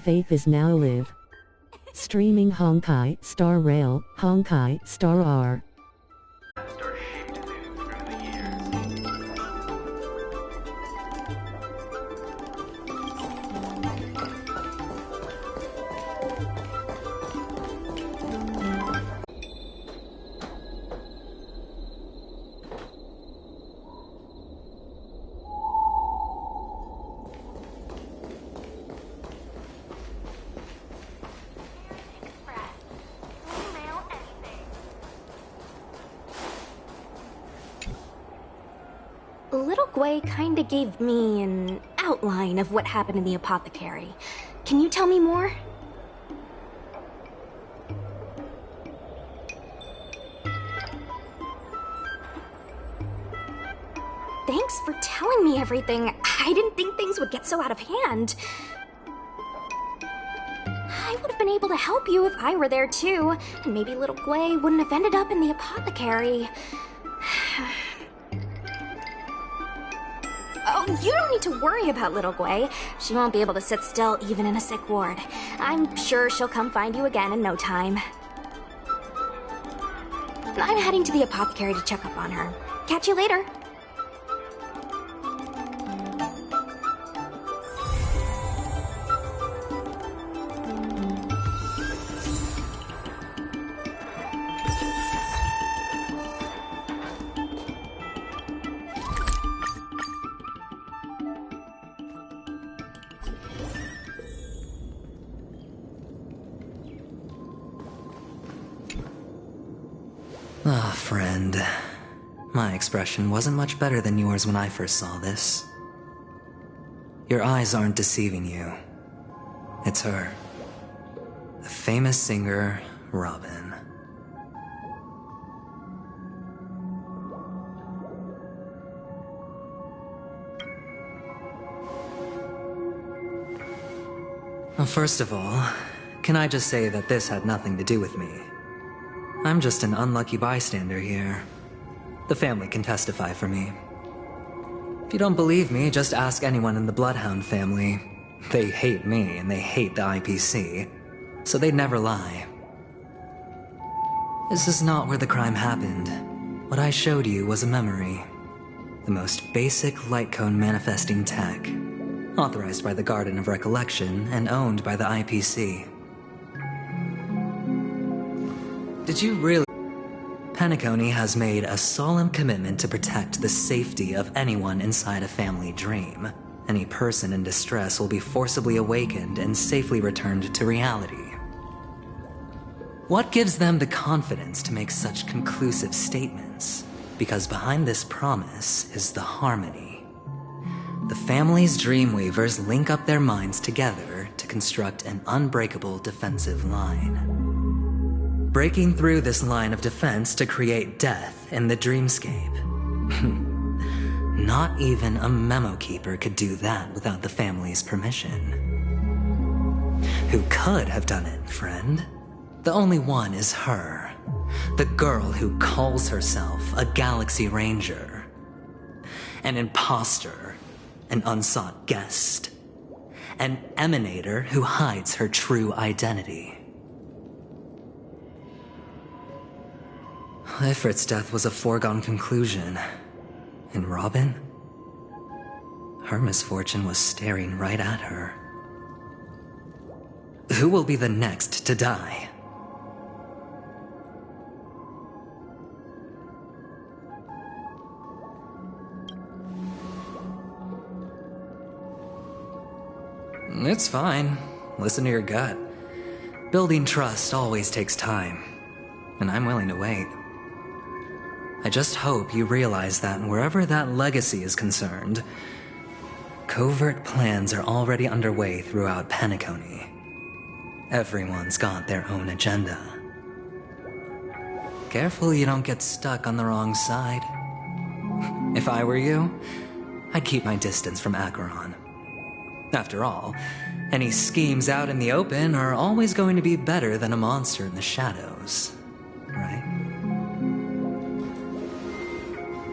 Faith is now live. Streaming Honkai Star Rail, Honkai Star R. Little Gwei kinda gave me an outline of what happened in the apothecary. Can you tell me more? Thanks for telling me everything. I didn't think things would get so out of hand. I would have been able to help you if I were there too, and maybe little Gwei wouldn't have ended up in the apothecary. Oh, you don't need to worry about little Gwei. She won't be able to sit still even in a sick ward. I'm sure she'll come find you again in no time. I'm heading to the apothecary to check up on her. Catch you later. Ah, friend. My expression wasn't much better than yours when I first saw this. Your eyes aren't deceiving you. It's her. The famous singer, Robin. Well, first of all, can I just say that this had nothing to do with me? I'm just an unlucky bystander here. The family can testify for me. If you don't believe me, just ask anyone in the Bloodhound family. They hate me and they hate the IPC, so they'd never lie. This is not where the crime happened. What I showed you was a memory. The most basic light cone manifesting tech, authorized by the Garden of Recollection and owned by the IPC. Did you really? Penacony has made a solemn commitment to protect the safety of anyone inside a family dream. Any person in distress will be forcibly awakened and safely returned to reality. What gives them the confidence to make such conclusive statements? Because behind this promise is the harmony. The family's Dreamweavers link up their minds together to construct an unbreakable defensive line. Breaking through this line of defense to create death in the dreamscape. Not even a memo keeper could do that without the family's permission. Who could have done it, friend? The only one is her. The girl who calls herself a Galaxy Ranger. An imposter. An unsought guest. An emanator who hides her true identity. Ifrit's death was a foregone conclusion. And Robin? Her misfortune was staring right at her. Who will be the next to die? It's fine. Listen to your gut. Building trust always takes time, and I'm willing to wait. I just hope you realize that wherever that legacy is concerned, covert plans are already underway throughout Penacony. Everyone's got their own agenda. Careful you don't get stuck on the wrong side. If I were you, I'd keep my distance from Acheron. After all, any schemes out in the open are always going to be better than a monster in the shadows, right?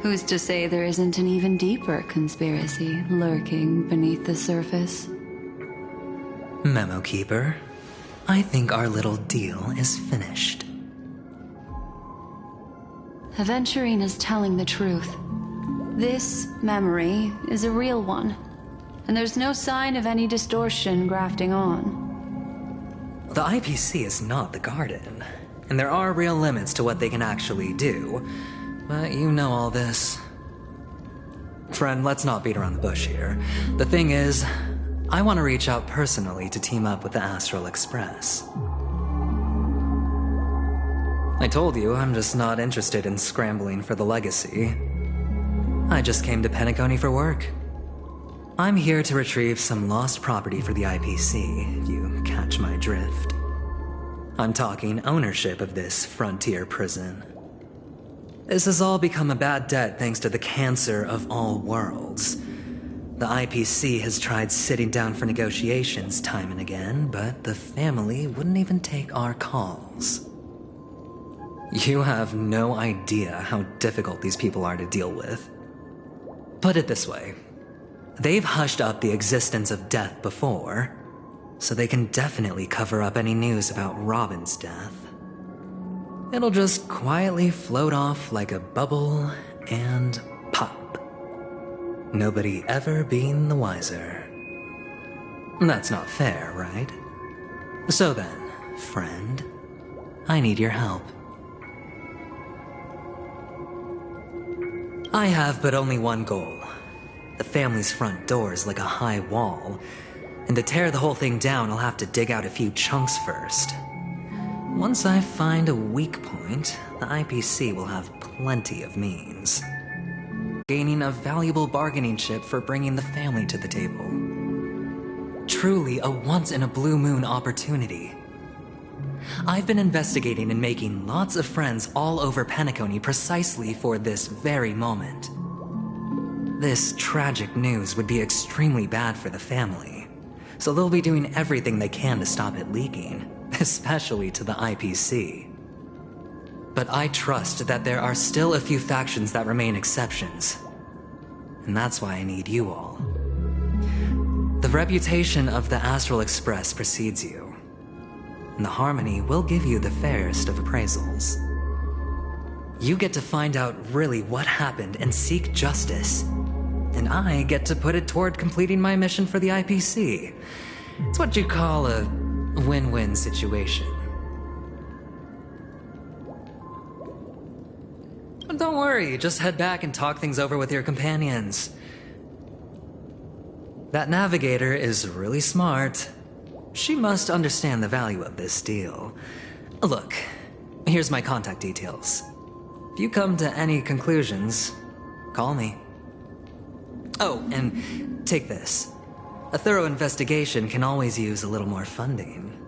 Who's to say there isn't an even deeper conspiracy lurking beneath the surface? Memo Keeper, I think our little deal is finished. Aventurine is telling the truth. This memory is a real one, and there's no sign of any distortion grafting on. The IPC is not the Garden, and there are real limits to what they can actually do, but you know all this. Friend, let's not beat around the bush here. The thing is, I want to reach out personally to team up with the Astral Express. I told you I'm just not interested in scrambling for the legacy. I just came to Penacony for work. I'm here to retrieve some lost property for the IPC, if you catch my drift. I'm talking ownership of this frontier prison. This has all become a bad debt thanks to the cancer of all worlds. The IPC has tried sitting down for negotiations time and again, but the family wouldn't even take our calls. You have no idea how difficult these people are to deal with. Put it this way. They've hushed up the existence of death before, so they can definitely cover up any news about Robin's death. It'll just quietly float off like a bubble and pop. Nobody ever being the wiser. That's not fair, right? So then, friend, I need your help. I have but only one goal. The family's front door is like a high wall, and to tear the whole thing down, I'll have to dig out a few chunks first. Once I find a weak point, the IPC will have plenty of means. Gaining a valuable bargaining chip for bringing the family to the table. Truly a once-in-a-blue-moon opportunity. I've been investigating and making lots of friends all over Penacony precisely for this very moment. This tragic news would be extremely bad for the family, so they'll be doing everything they can to stop it leaking, especially to the IPC. But I trust that there are still a few factions that remain exceptions, and that's why I need you all. The reputation of the Astral Express precedes you, and the Harmony will give you the fairest of appraisals. You get to find out really what happened and seek justice, and I get to put it toward completing my mission for the IPC. It's what you call a win-win situation. But don't worry, just head back and talk things over with your companions. That navigator is really smart. She must understand the value of this deal. Look, here's my contact details. If you come to any conclusions, call me. Oh, and take this. A thorough investigation can always use a little more funding.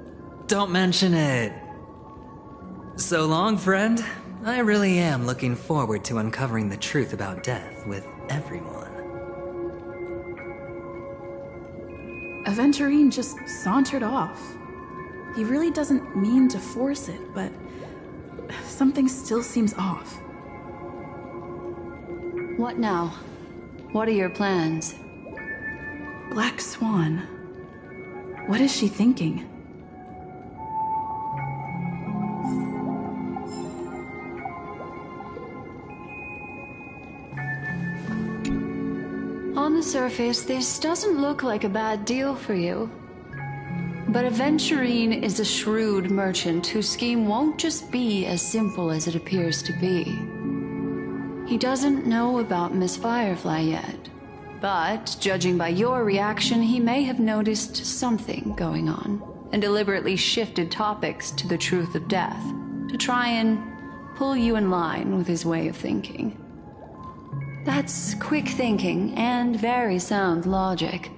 Don't mention it. So long, friend. I really am looking forward to uncovering the truth about death with everyone. Aventurine just sauntered off. He really doesn't mean to force it, but something still seems off. What now? What are your plans? Black Swan. What is she thinking? On the surface, this doesn't look like a bad deal for you. But Aventurine is a shrewd merchant whose scheme won't just be as simple as it appears to be. He doesn't know about Miss Firefly yet, but judging by your reaction, he may have noticed something going on and deliberately shifted topics to the truth of death to try and pull you in line with his way of thinking. That's quick thinking and very sound logic.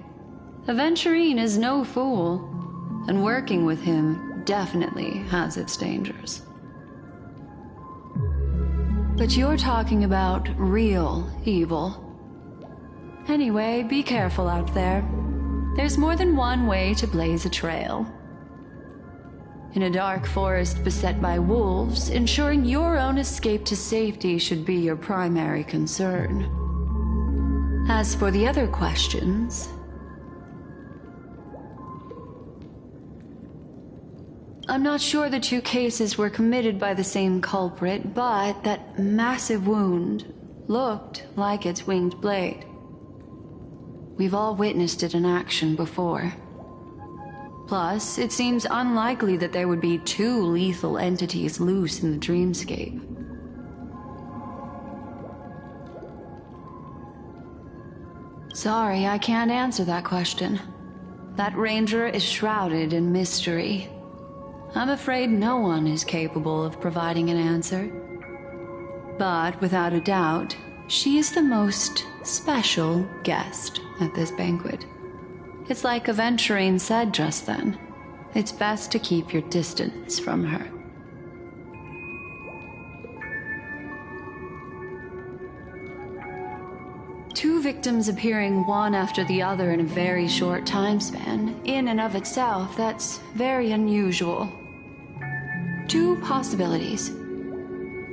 Aventurine is no fool, and working with him definitely has its dangers. But you're talking about real evil. Anyway, be careful out there. There's more than one way to blaze a trail. In a dark forest beset by wolves, ensuring your own escape to safety should be your primary concern. As for the other questions, I'm not sure the two cases were committed by the same culprit, but that massive wound looked like its winged blade. We've all witnessed it in action before. Plus, it seems unlikely that there would be two lethal entities loose in the dreamscape. Sorry, I can't answer that question. That ranger is shrouded in mystery. I'm afraid no one is capable of providing an answer. But without a doubt, she is the most special guest at this banquet. It's like Aventurine said just then. It's best to keep your distance from her. Two victims appearing one after the other in a very short time span, in and of itself, that's very unusual. Two possibilities.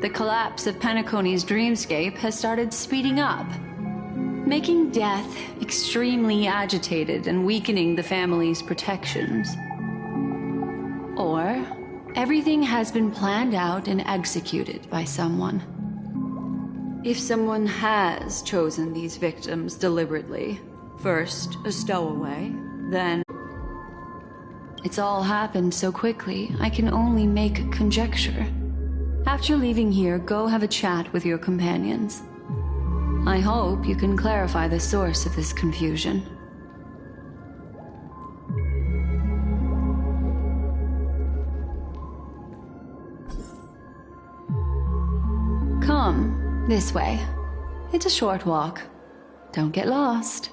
The collapse of Penacony's dreamscape has started speeding up, making death extremely agitated and weakening the family's protections. Or everything has been planned out and executed by someone. If someone has chosen these victims deliberately, first a stowaway, then... It's all happened so quickly, I can only make conjecture. After leaving here, go have a chat with your companions. I hope you can clarify the source of this confusion. Come. This way. It's a short walk. Don't get lost.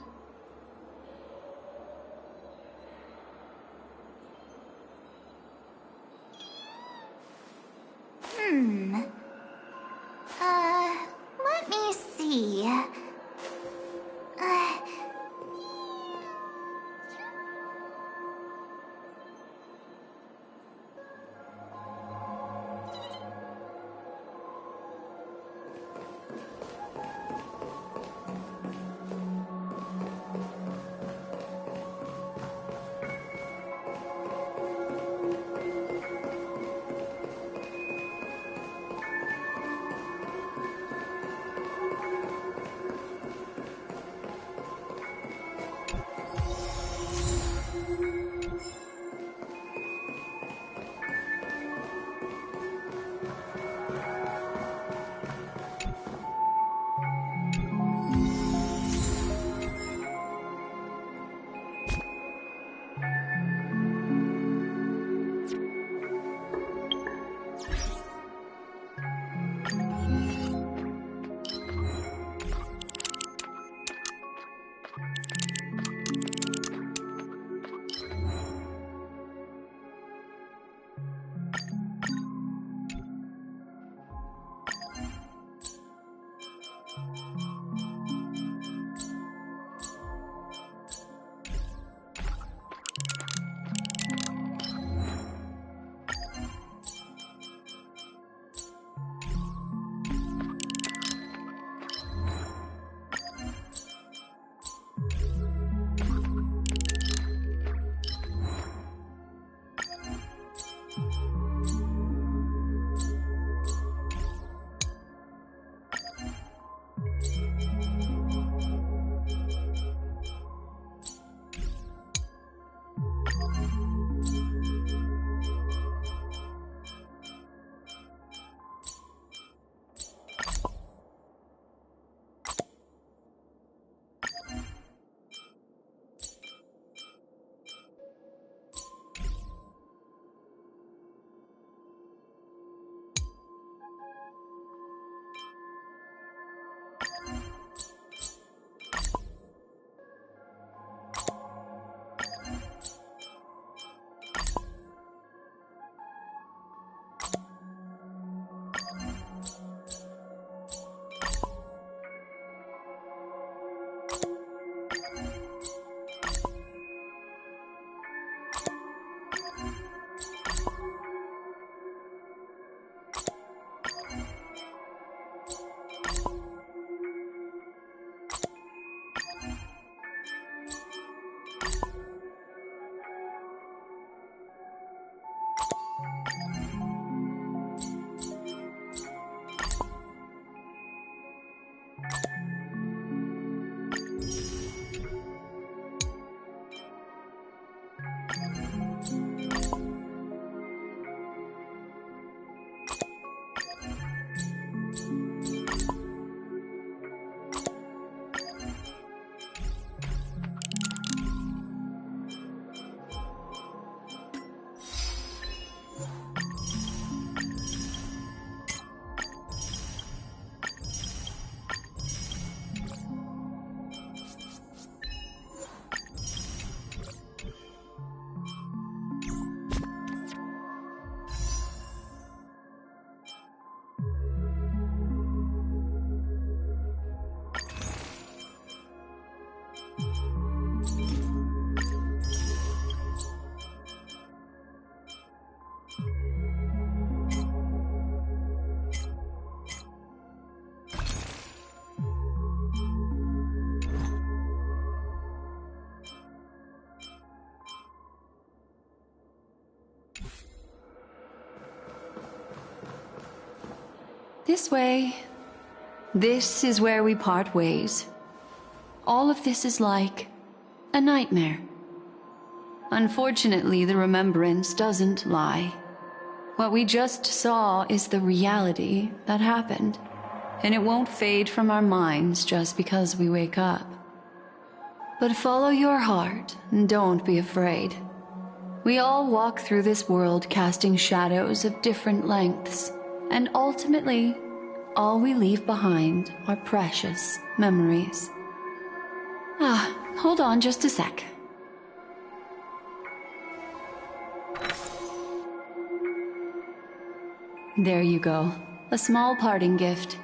Let me see. This way. This is where we part ways. All of this is like a nightmare. Unfortunately, the remembrance doesn't lie. What we just saw is the reality that happened, and it won't fade from our minds just because we wake up. But follow your heart and don't be afraid. We all walk through this world casting shadows of different lengths, and ultimately, all we leave behind are precious memories. Hold on just a sec. There you go. A small parting gift.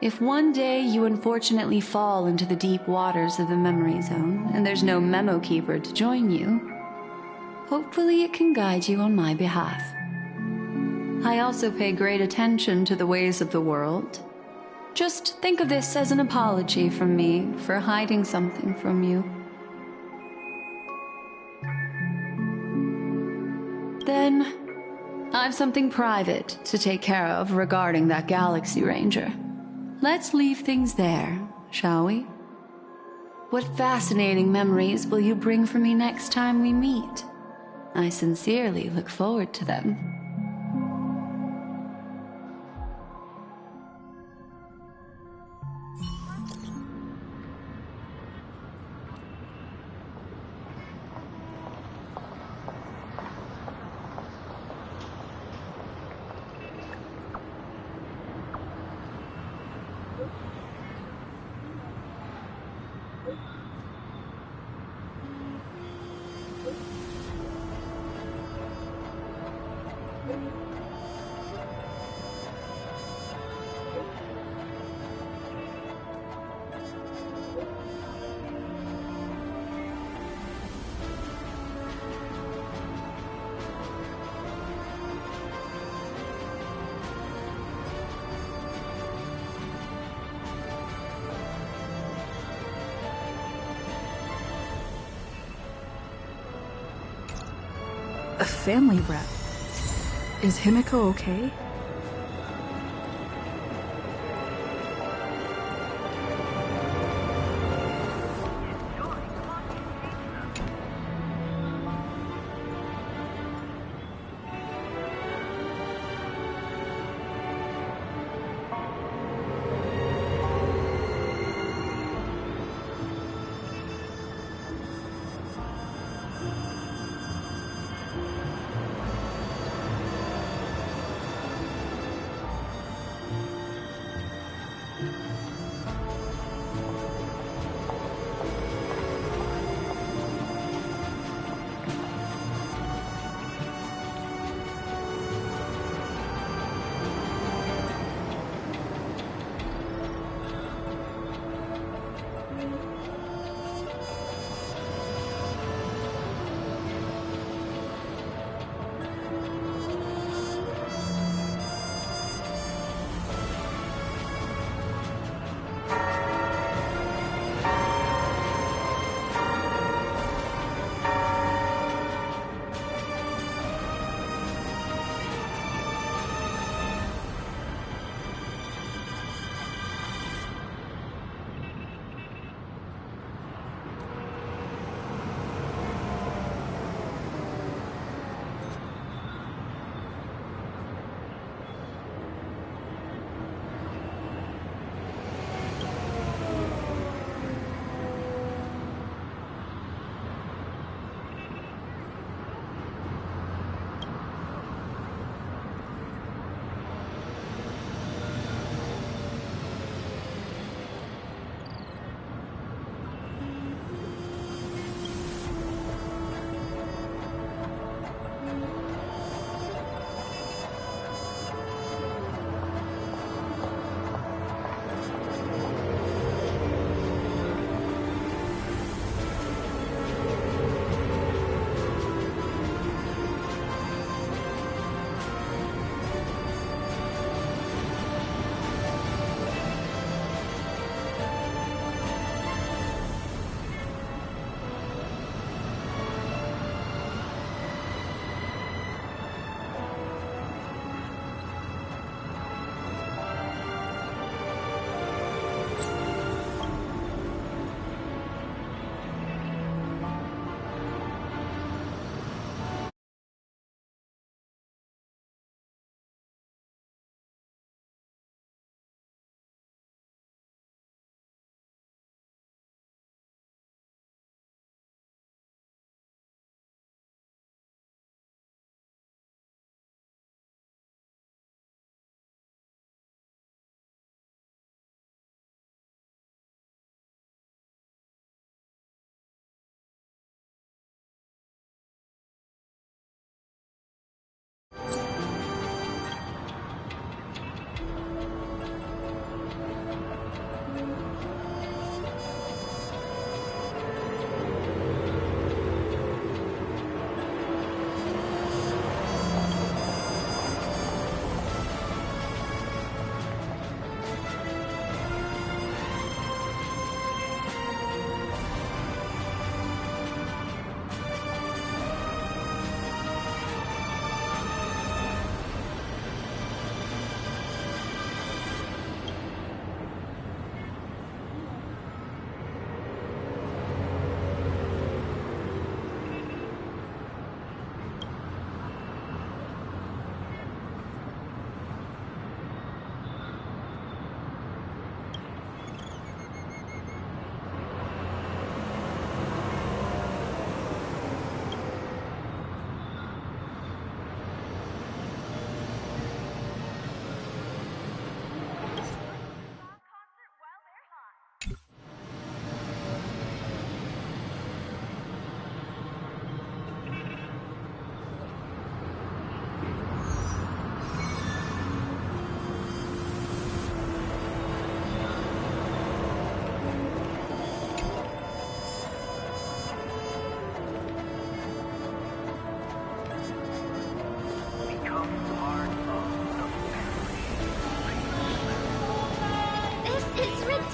If one day you unfortunately fall into the deep waters of the memory zone and there's no memo keeper to join you, hopefully it can guide you on my behalf. I also pay great attention to the ways of the world. Just think of this as an apology from me for hiding something from you. Then, I've something private to take care of regarding that Galaxy Ranger. Let's leave things there, shall we? What fascinating memories will you bring for me next time we meet? I sincerely look forward to them. A family rep. Is Himiko okay?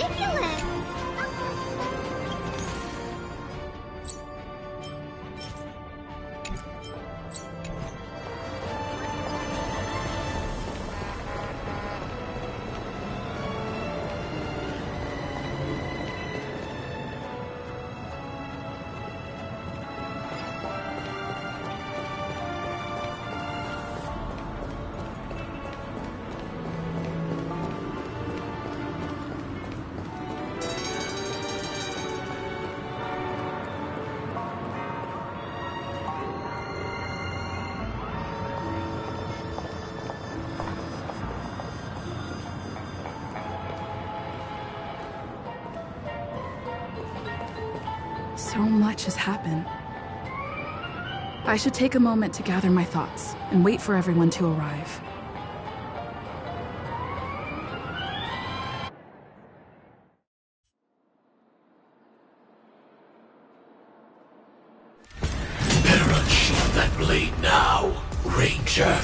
ridiculous! So much has happened. I should take a moment to gather my thoughts and wait for everyone to arrive. Perish that blade now, Ranger.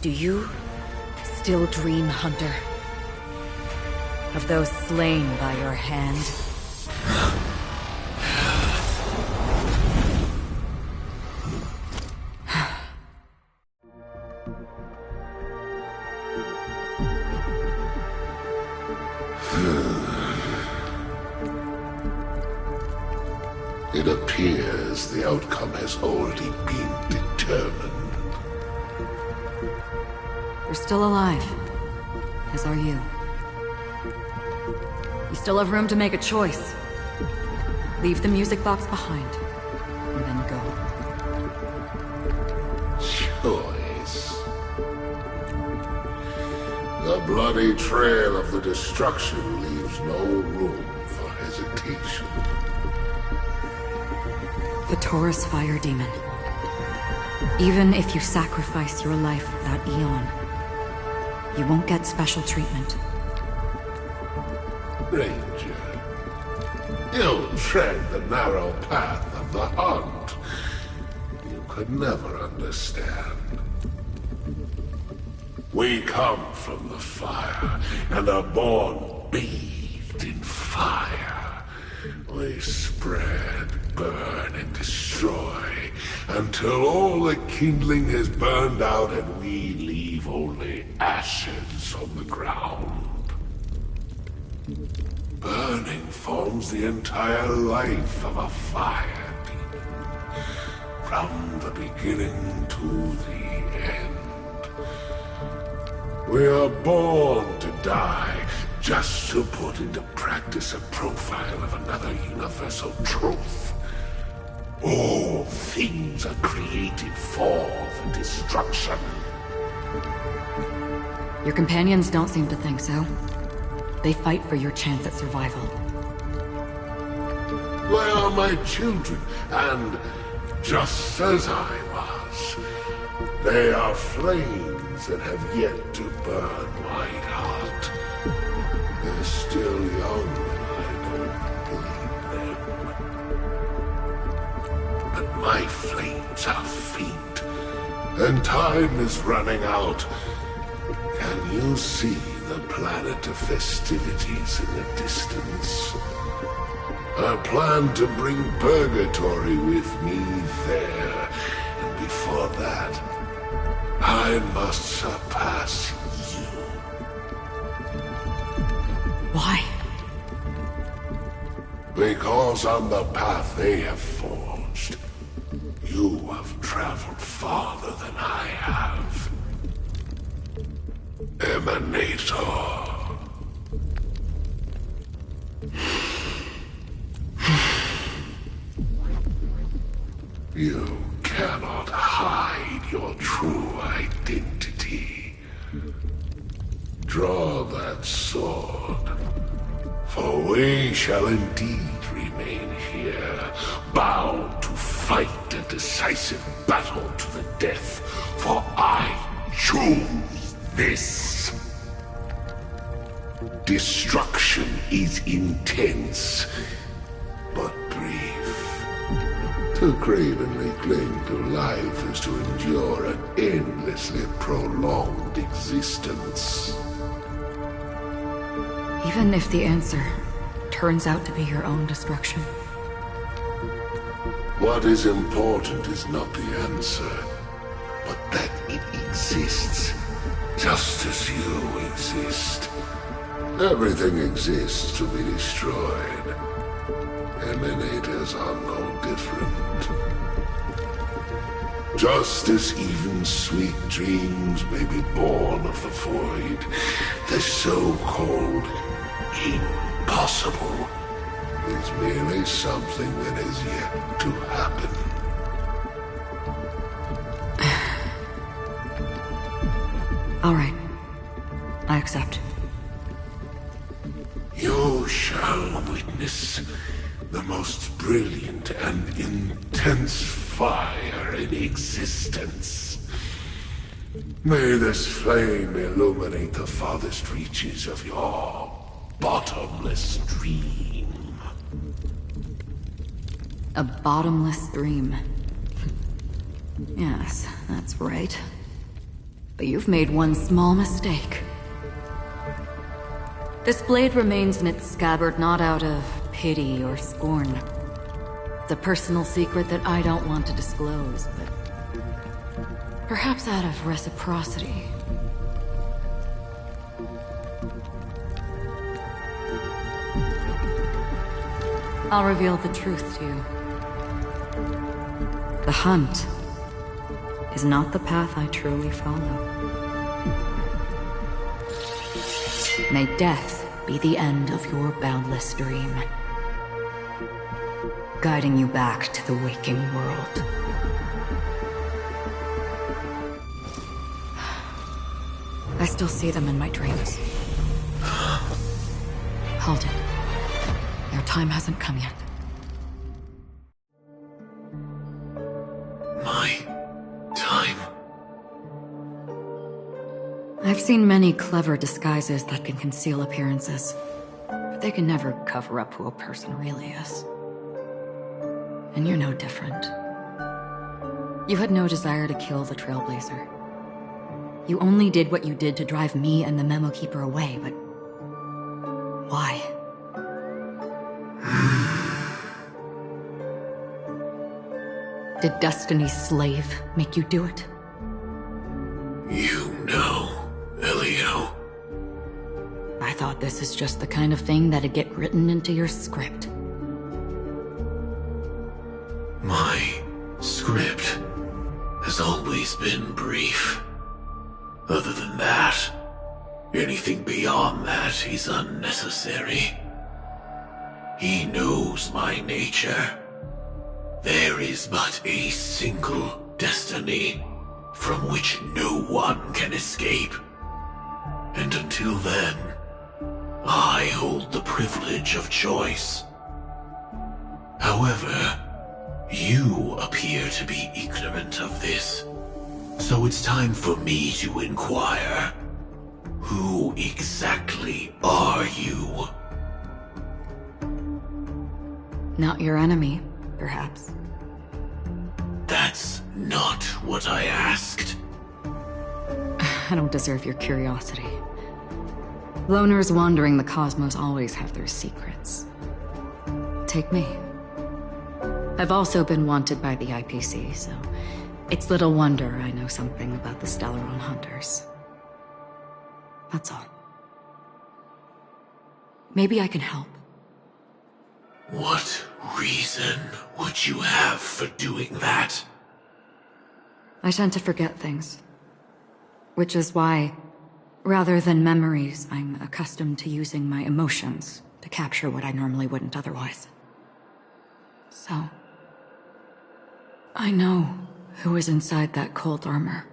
Do you still dream, Hunter? Of those slain by your hand? It appears the outcome has already been determined. You're still alive, as are you. You still have room to make a choice. Leave the music box behind, and then go. Choice. The bloody trail of the destruction leaves no room for hesitation. The Taurus Fire Demon. Even if you sacrifice your life for that Eon, you won't get special treatment. Ranger, you tread the narrow path of the hunt. You could never understand. We come from the fire, and are born bathed in fire. We spread, burn, and destroy, until all the kindling has burned out and we leave only ashes on the ground. Burning forms the entire life of a fire demon, from the beginning to the end. We are born to die, just to put into practice a profile of another universal truth. All things are created for the destruction. Your companions don't seem to think so. They fight for your chance at survival. They are my children, and just as I was, they are flames that have yet to burn white hot. They're still young, and I don't bleed them. But my flames are faint, and time is running out. Can you see the planet of festivities in the distance? I plan to bring Purgatory with me there, and before that, I must surpass you. Why? Because on the path they have forged, you have traveled farther than I have. Emanator. You cannot hide your true identity. Draw that sword, for we shall indeed remain here, bound to fight a decisive battle to the death, for I choose this. Destruction is intense, but brief. To cravenly cling to life is to endure an endlessly prolonged existence. Even Even if the answer turns out to be your own destruction. What is important is not the answer, but that it exists, just as you exist. Everything exists to be destroyed. Emanators are no different. Just as even sweet dreams may be born of the void, the so-called impossible is merely something that is yet to happen. All right. I accept. You shall witness the most brilliant and intense fire in existence. May this flame illuminate the farthest reaches of your bottomless dream. A bottomless dream. Yes, that's right. But you've made one small mistake. This blade remains in its scabbard not out of pity or scorn. It's a personal secret that I don't want to disclose, but perhaps out of reciprocity. I'll reveal the truth to you. The hunt is not the path I truly follow. May death be the end of your boundless dream, guiding you back to the waking world. I still see them in my dreams. Hold it. Your time hasn't come yet. My time? I've seen many clever disguises that can conceal appearances, but they can never cover up who a person really is. And you're no different. You had no desire to kill the Trailblazer. You only did what you did to drive me and the Memo Keeper away, but why? Did Destiny's slave make you do it? You know, Elio. I thought this is just the kind of thing that'd get written into your script. My script has always been brief. Other than that, anything beyond that is unnecessary. He knows my nature. There is but a single destiny from which no one can escape. And until then, I hold the privilege of choice. However, you appear to be ignorant of this. So it's time for me to inquire. Who exactly are you? Not your enemy, perhaps. That's not what I asked. I don't deserve your curiosity. Loners wandering the cosmos always have their secrets. Take me. I've also been wanted by the IPC, so it's little wonder I know something about the Stellaron Hunters. That's all. Maybe I can help. What reason would you have for doing that? I tend to forget things. Which is why, rather than memories, I'm accustomed to using my emotions to capture what I normally wouldn't otherwise. So, I know who is inside that cold armor.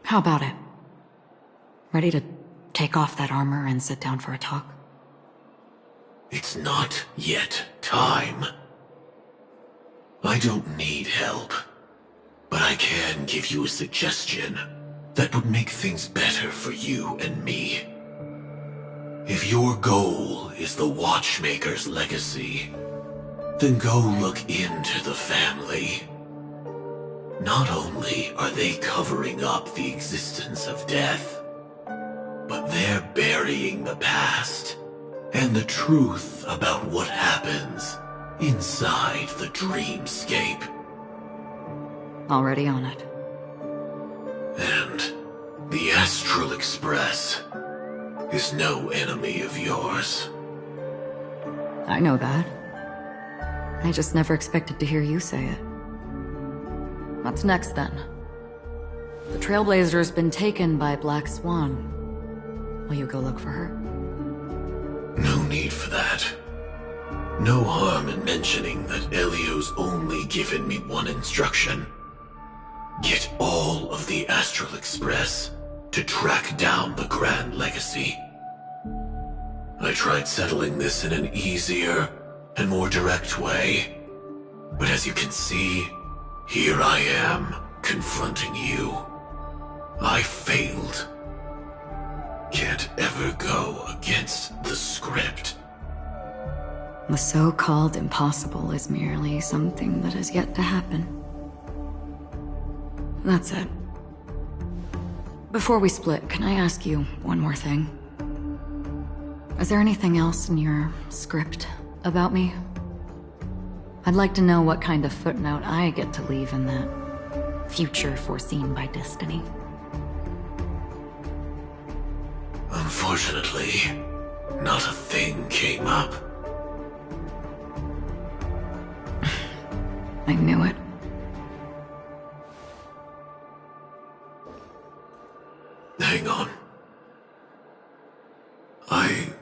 How about it? Ready to take off that armor and sit down for a talk? It's not yet time. I don't need help, but I can give you a suggestion that would make things better for you and me. If your goal is the Watchmaker's legacy, then go look into the family. Not only are they covering up the existence of death, but they're burying the past and the truth about what happens inside the dreamscape. Already on it. And the Astral Express is no enemy of yours. I know that. I just never expected to hear you say it. What's next, then? The Trailblazer's been taken by Black Swan. Will you go look for her? No need for that. No harm in mentioning that Elio's only given me one instruction. Get all of the Astral Express to track down the Grand Legacy. I tried settling this in an easier and more direct way, but as you can see, here I am, confronting you. I failed. Can't ever go against the script. The so-called impossible is merely something that has yet to happen. That's it. Before we split, can I ask you one more thing? Is there anything else in your script about me? I'd like to know what kind of footnote I get to leave in that future foreseen by destiny. Unfortunately, not a thing came up. I knew it. Hang on. I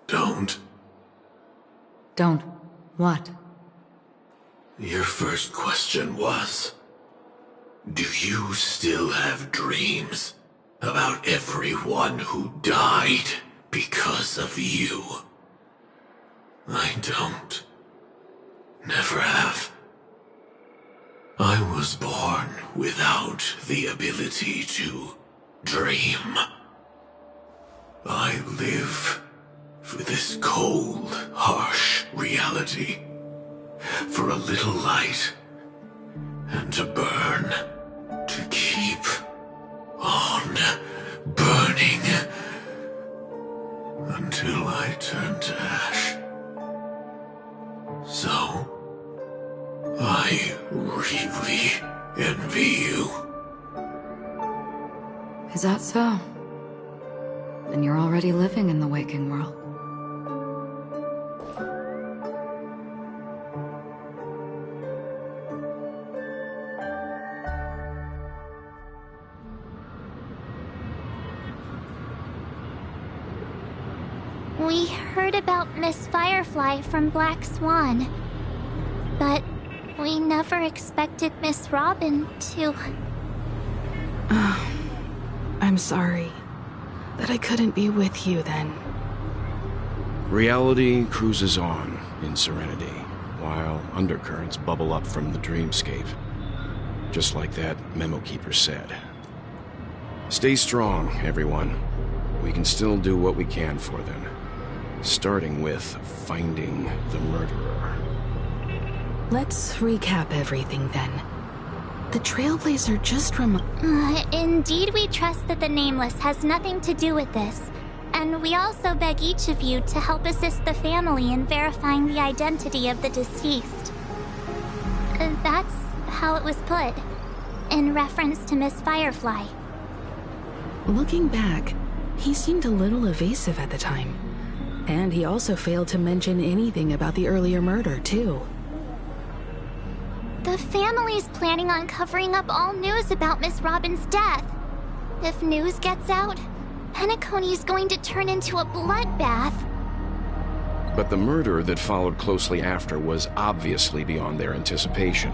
don't. Don't. What? Your first question was, do you still have dreams about everyone who died because of you? I don't. Never have. I was born without the ability to dream. I live for this cold, harsh reality. For a little light. And to burn. To keep on burning. Until I turn to ash. So, I really envy you. Is that so? Then you're already living in the waking world. We heard about Miss Firefly from Black Swan, but we never expected Miss Robin to... I'm sorry that I couldn't be with you then. Reality cruises on in serenity, while undercurrents bubble up from the dreamscape. Just like that memo keeper said. Stay strong, everyone. We can still do what we can for them. Starting with finding the murderer. Let's recap everything then. The Trailblazer just Indeed, we trust that the Nameless has nothing to do with this. And we also beg each of you to help assist the family in verifying the identity of the deceased. That's how it was put, in reference to Miss Firefly. Looking back, he seemed a little evasive at the time. And he also failed to mention anything about the earlier murder, too. The family's planning on covering up all news about Miss Robin's death. If news gets out, Penacony's going to turn into a bloodbath. But the murder that followed closely after was obviously beyond their anticipation.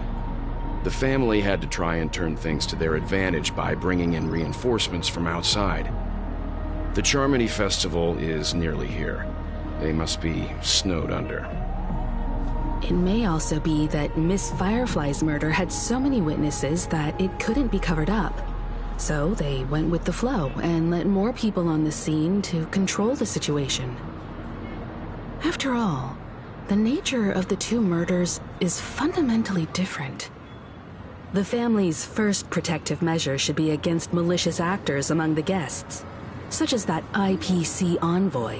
The family had to try and turn things to their advantage by bringing in reinforcements from outside. The Charmony Festival is nearly here. They must be snowed under. It may also be that Miss Firefly's murder had so many witnesses that it couldn't be covered up. So they went with the flow and let more people on the scene to control the situation. After all, the nature of the two murders is fundamentally different. The family's first protective measure should be against malicious actors among the guests, such as that IPC envoy.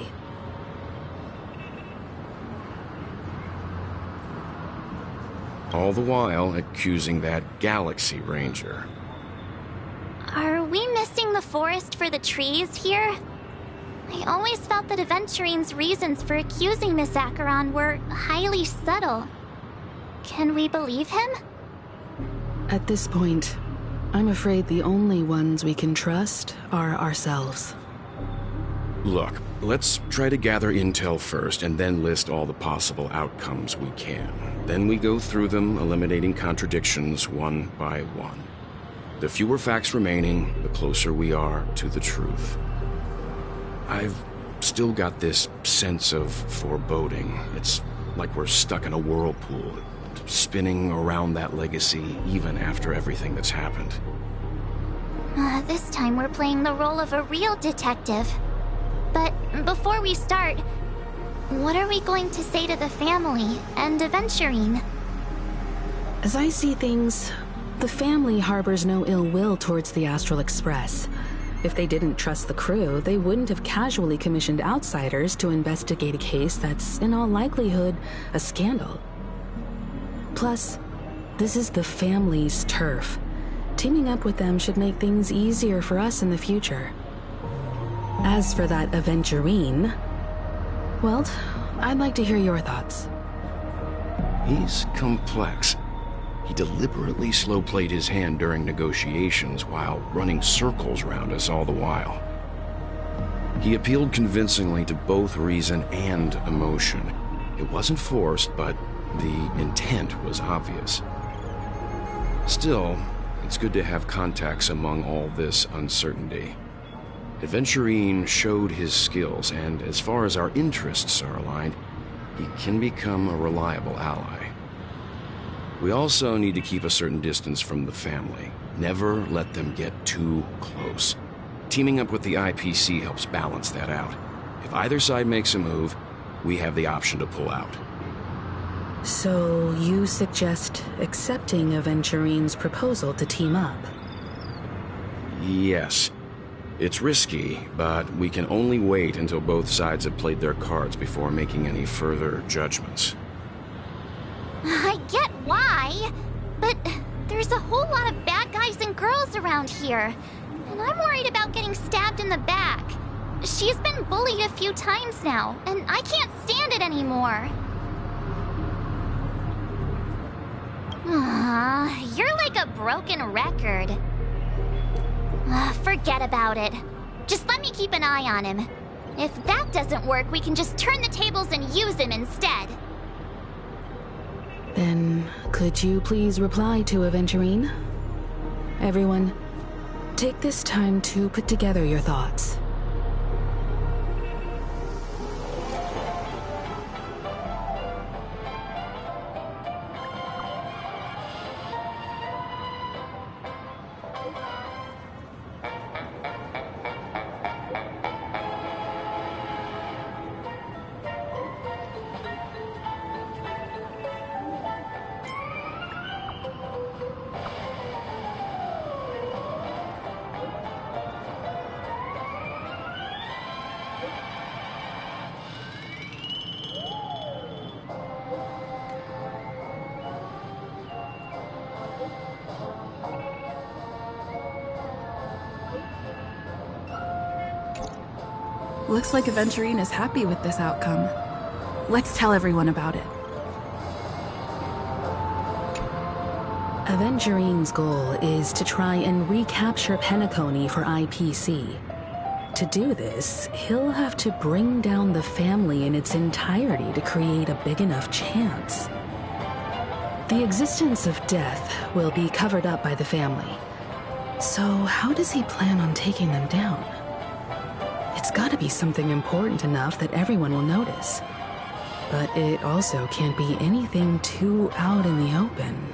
All the while accusing that Galaxy Ranger. Are we missing the forest for the trees here? I always felt that Aventurine's reasons for accusing Miss Acheron were highly subtle. Can we believe him? At this point, I'm afraid the only ones we can trust are ourselves. Look, let's try to gather intel first and then list all the possible outcomes we can. Then we go through them, eliminating contradictions one by one. The fewer facts remaining, the closer we are to the truth. I've still got this sense of foreboding. It's like we're stuck in a whirlpool, spinning around that legacy even after everything that's happened. This time we're playing the role of a real detective. But before we start, what are we going to say to the family and Aventurine? As I see things, the family harbors no ill will towards the Astral Express. If they didn't trust the crew, they wouldn't have casually commissioned outsiders to investigate a case that's, in all likelihood, a scandal. Plus, this is the family's turf. Teaming up with them should make things easier for us in the future. As for that Aventurine, well, I'd like to hear your thoughts. He's complex. He deliberately slow-played his hand during negotiations while running circles around us all the while. He appealed convincingly to both reason and emotion. It wasn't forced, but the intent was obvious. Still, it's good to have contacts among all this uncertainty. Aventurine showed his skills, and as far as our interests are aligned, he can become a reliable ally. We also need to keep a certain distance from the family. Never let them get too close. Teaming up with the IPC helps balance that out. If either side makes a move, we have the option to pull out. So you suggest accepting Aventurine's proposal to team up? Yes. It's risky, but we can only wait until both sides have played their cards before making any further judgments. I get why, but there's a whole lot of bad guys and girls around here, and I'm worried about getting stabbed in the back. She's been bullied a few times now, and I can't stand it anymore. You're like a broken record. Forget about it. Just let me keep an eye on him. If that doesn't work, we can just turn the tables and use him instead. Then, could you please reply to Aventurine? Everyone, take this time to put together your thoughts. Looks like Aventurine is happy with this outcome. Let's tell everyone about it. Aventurine's goal is to try and recapture Penacony for IPC. To do this, he'll have to bring down the family in its entirety to create a big enough chance. The existence of death will be covered up by the family. So how does he plan on taking them down? It's gotta be something important enough that everyone will notice. But it also can't be anything too out in the open.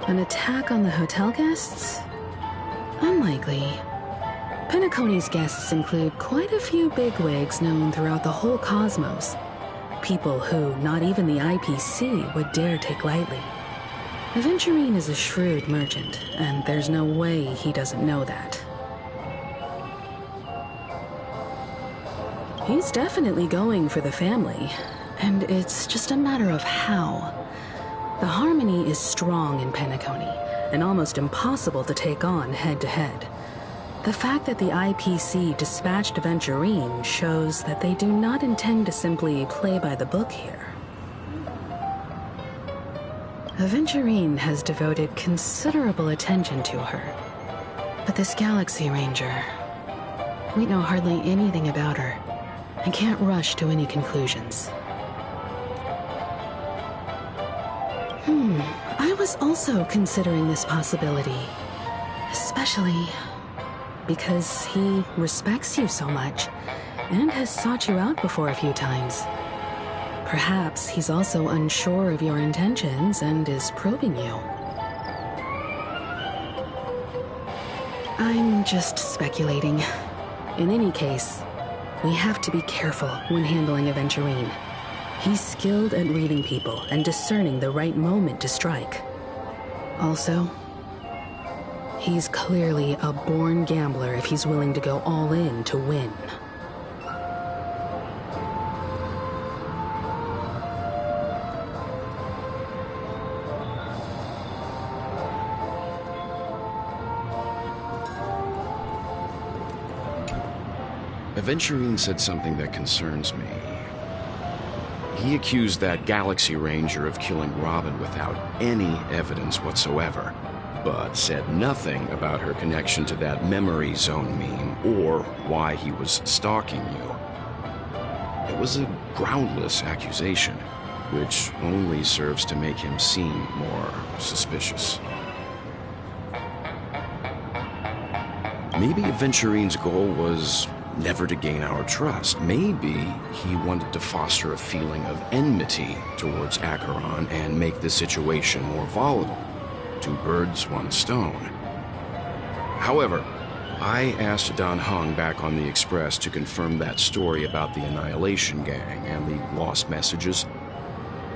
An attack on the hotel guests? Unlikely. Penacony's guests include quite a few bigwigs known throughout the whole cosmos. people who not even the IPC would dare take lightly. Aventurine is a shrewd merchant, and there's no way he doesn't know that. He's definitely going for the family, and it's just a matter of how. The harmony is strong in Penacony, and almost impossible to take on head-to-head. The fact that the IPC dispatched Aventurine shows that they do not intend to simply play by the book here. Aventurine has devoted considerable attention to her. But this Galaxy Ranger, we know hardly anything about her, and can't rush to any conclusions. I was also considering this possibility, especially because he respects you so much and has sought you out before a few times. Perhaps he's also unsure of your intentions and is probing you. I'm just speculating. In any case, we have to be careful when handling Aventurine. He's skilled at reading people and discerning the right moment to strike. Also, he's clearly a born gambler if he's willing to go all in to win. Aventurine said something that concerns me. He accused that Galaxy Ranger of killing Robin without any evidence whatsoever, but said nothing about her connection to that memory zone meme or why he was stalking you. It was a groundless accusation, which only serves to make him seem more suspicious. Maybe Aventurine's goal was never to gain our trust. Maybe he wanted to foster a feeling of enmity towards Acheron and make the situation more volatile. Two birds, one stone. However, I asked Dan Heng back on the Express to confirm that story about the Annihilation Gang and the lost messages.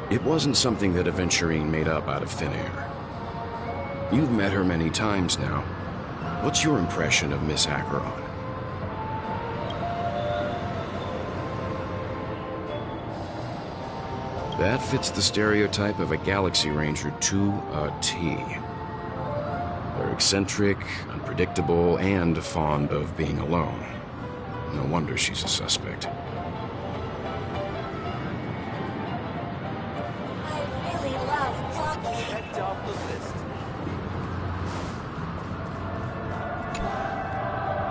It wasn't something that Aventurine made up out of thin air. You've met her many times now. What's your impression of Miss Acheron? That fits the stereotype of a Galaxy Ranger to a T. They're eccentric, unpredictable, and fond of being alone. No wonder she's a suspect. I really love plucking. Checked off the list.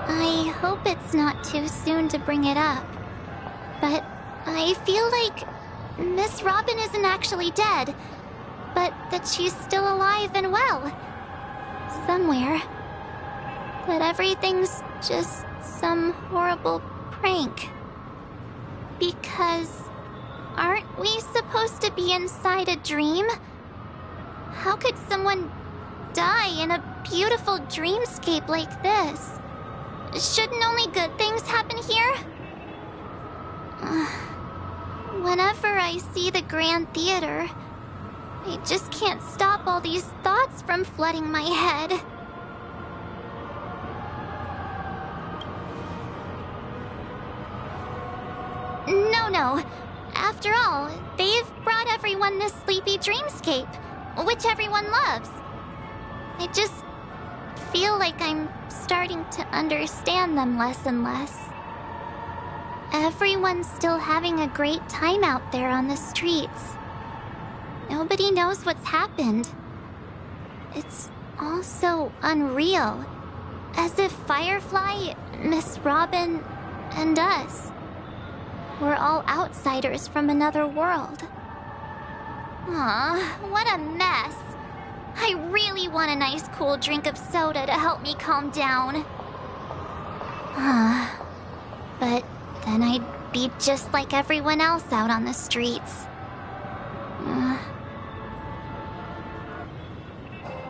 I hope it's not too soon to bring it up, but I feel like Miss Robin isn't actually dead, but that she's still alive and well. Somewhere. That everything's just some horrible prank. Because aren't we supposed to be inside a dream? How could someone die in a beautiful dreamscape like this? Shouldn't only good things happen here? Whenever I see the Grand Theater, I just can't stop all these thoughts from flooding my head. No. After all, they've brought everyone this sleepy dreamscape, which everyone loves. I just feel like I'm starting to understand them less and less. Everyone's still having a great time out there on the streets. Nobody knows what's happened. It's all so unreal. As if Firefly, Miss Robin, and us were all outsiders from another world. Aw, what a mess. I really want a nice cool drink of soda to help me calm down. But then I'd be just like everyone else out on the streets.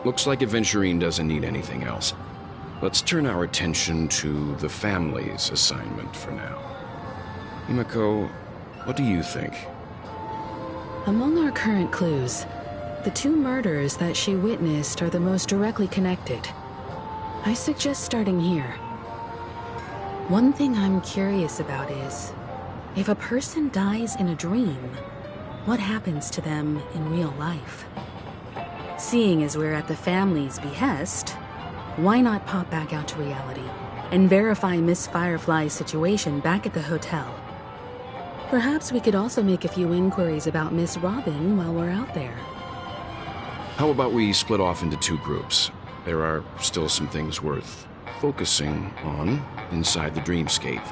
Looks like Aventurine doesn't need anything else. Let's turn our attention to the family's assignment for now. Himiko, what do you think? Among our current clues, the 2 murders that she witnessed are the most directly connected. I suggest starting here. One thing I'm curious about is, if a person dies in a dream, what happens to them in real life? Seeing as we're at the family's behest, why not pop back out to reality and verify Miss Firefly's situation back at the hotel? Perhaps we could also make a few inquiries about Miss Robin while we're out there. How about we split off into 2 groups? There are still some things worth focusing on inside the dreamscape.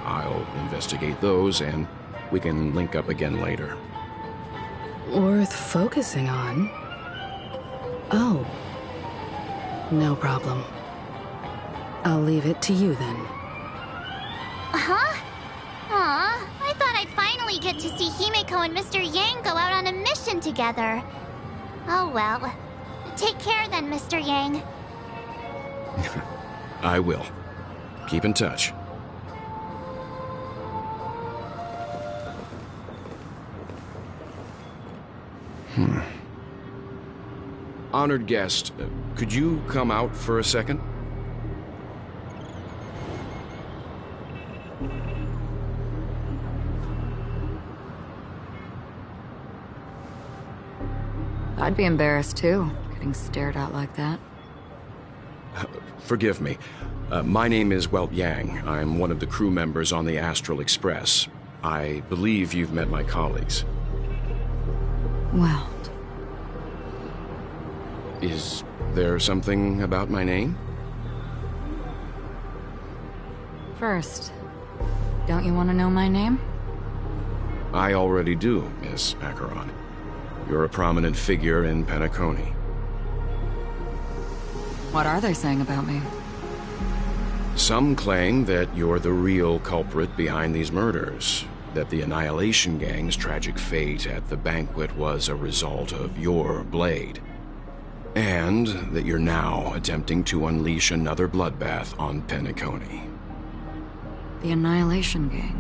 I'll investigate those, and we can link up again later. Worth focusing on? Oh. No problem. I'll leave it to you then. Huh? Aw, I thought I'd finally get to see Himeko and Mr. Yang go out on a mission together. Oh well. Take care then, Mr. Yang. I will. Keep in touch. Honored guest, could you come out for a second? I'd be embarrassed too, getting stared at like that. Forgive me. My name is Yang. I'm one of the crew members on the Astral Express. I believe you've met my colleagues. Well. Is there something about my name? First, don't you want to know my name? I already do, Miss Acheron. You're a prominent figure in Penacony. What are they saying about me? Some claim that you're the real culprit behind these murders, that the Annihilation Gang's tragic fate at the banquet was a result of your blade, and that you're now attempting to unleash another bloodbath on Penacony. The Annihilation Gang?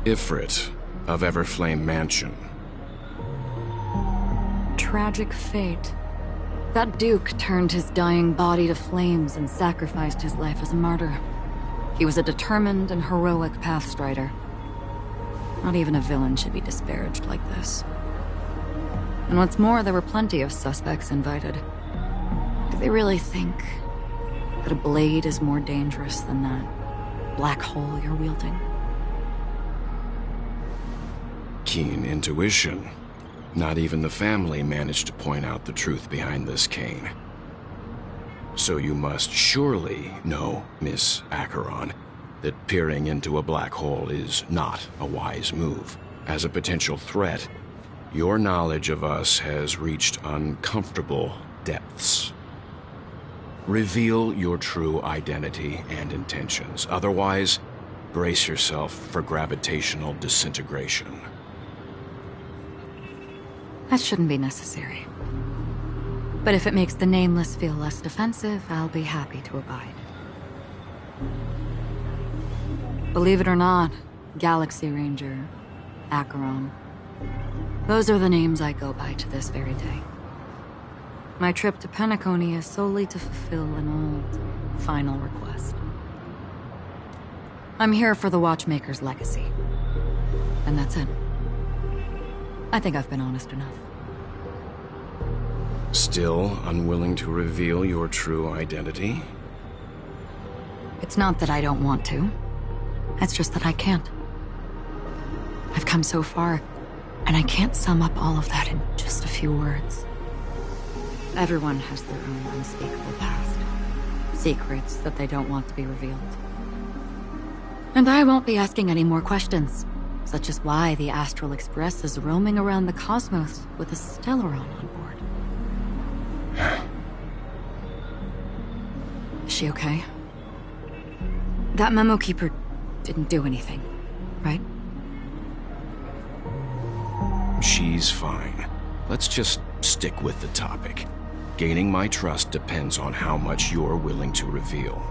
Ifrit of Everflame Mansion. Tragic fate. That Duke turned his dying body to flames and sacrificed his life as a martyr. He was a determined and heroic pathstrider. Not even a villain should be disparaged like this. And what's more, there were plenty of suspects invited. Do they really think that a blade is more dangerous than that black hole you're wielding? Keen intuition. Not even the family managed to point out the truth behind this cane. So you must surely know, Miss Acheron, that peering into a black hole is not a wise move. As a potential threat, your knowledge of us has reached uncomfortable depths. Reveal your true identity and intentions. Otherwise, brace yourself for gravitational disintegration. That shouldn't be necessary. But if it makes the Nameless feel less defensive, I'll be happy to abide. Believe it or not, Galaxy Ranger, Acheron, those are the names I go by to this very day. My trip to Penacony is solely to fulfill an old, final request. I'm here for the Watchmaker's legacy. And that's it. I think I've been honest enough. Still unwilling to reveal your true identity? It's not that I don't want to. It's just that I can't. I've come so far, and I can't sum up all of that in just a few words. Everyone has their own unspeakable past. Secrets that they don't want to be revealed. And I won't be asking any more questions. Such as why the Astral Express is roaming around the cosmos with a Stellaron on board. Is she okay? That Memo Keeper didn't do anything, right? She's fine. Let's just stick with the topic. Gaining my trust depends on how much you're willing to reveal.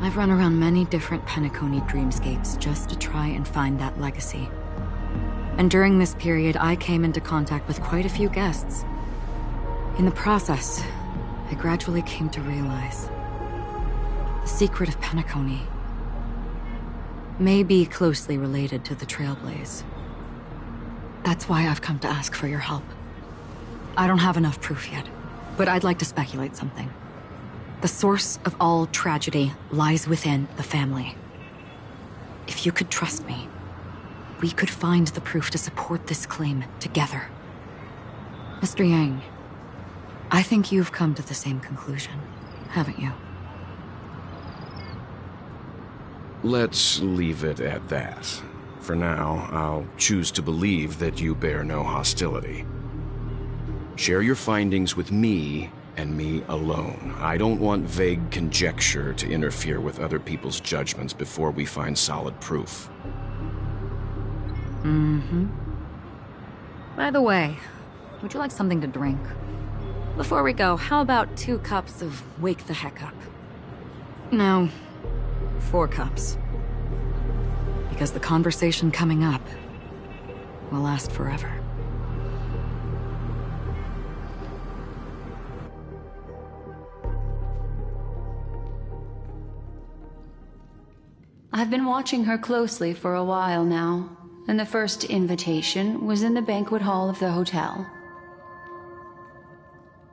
I've run around many different Penacony dreamscapes just to try and find that legacy. And during this period, I came into contact with quite a few guests. In the process, I gradually came to realize the secret of Penacony may be closely related to the Trailblaze. That's why I've come to ask for your help. I don't have enough proof yet, but I'd like to speculate something. The source of all tragedy lies within the family. If you could trust me, we could find the proof to support this claim together. Mr. Yang, I think you've come to the same conclusion, haven't you? Let's leave it at that. For now, I'll choose to believe that you bear no hostility. Share your findings with me, and me alone. I don't want vague conjecture to interfere with other people's judgments before we find solid proof. By the way, would you like something to drink? Before we go, how about 2 cups of Wake the Heck Up? No, 4 cups. Because the conversation coming up will last forever. I've been watching her closely for a while now, and the first invitation was in the banquet hall of the hotel.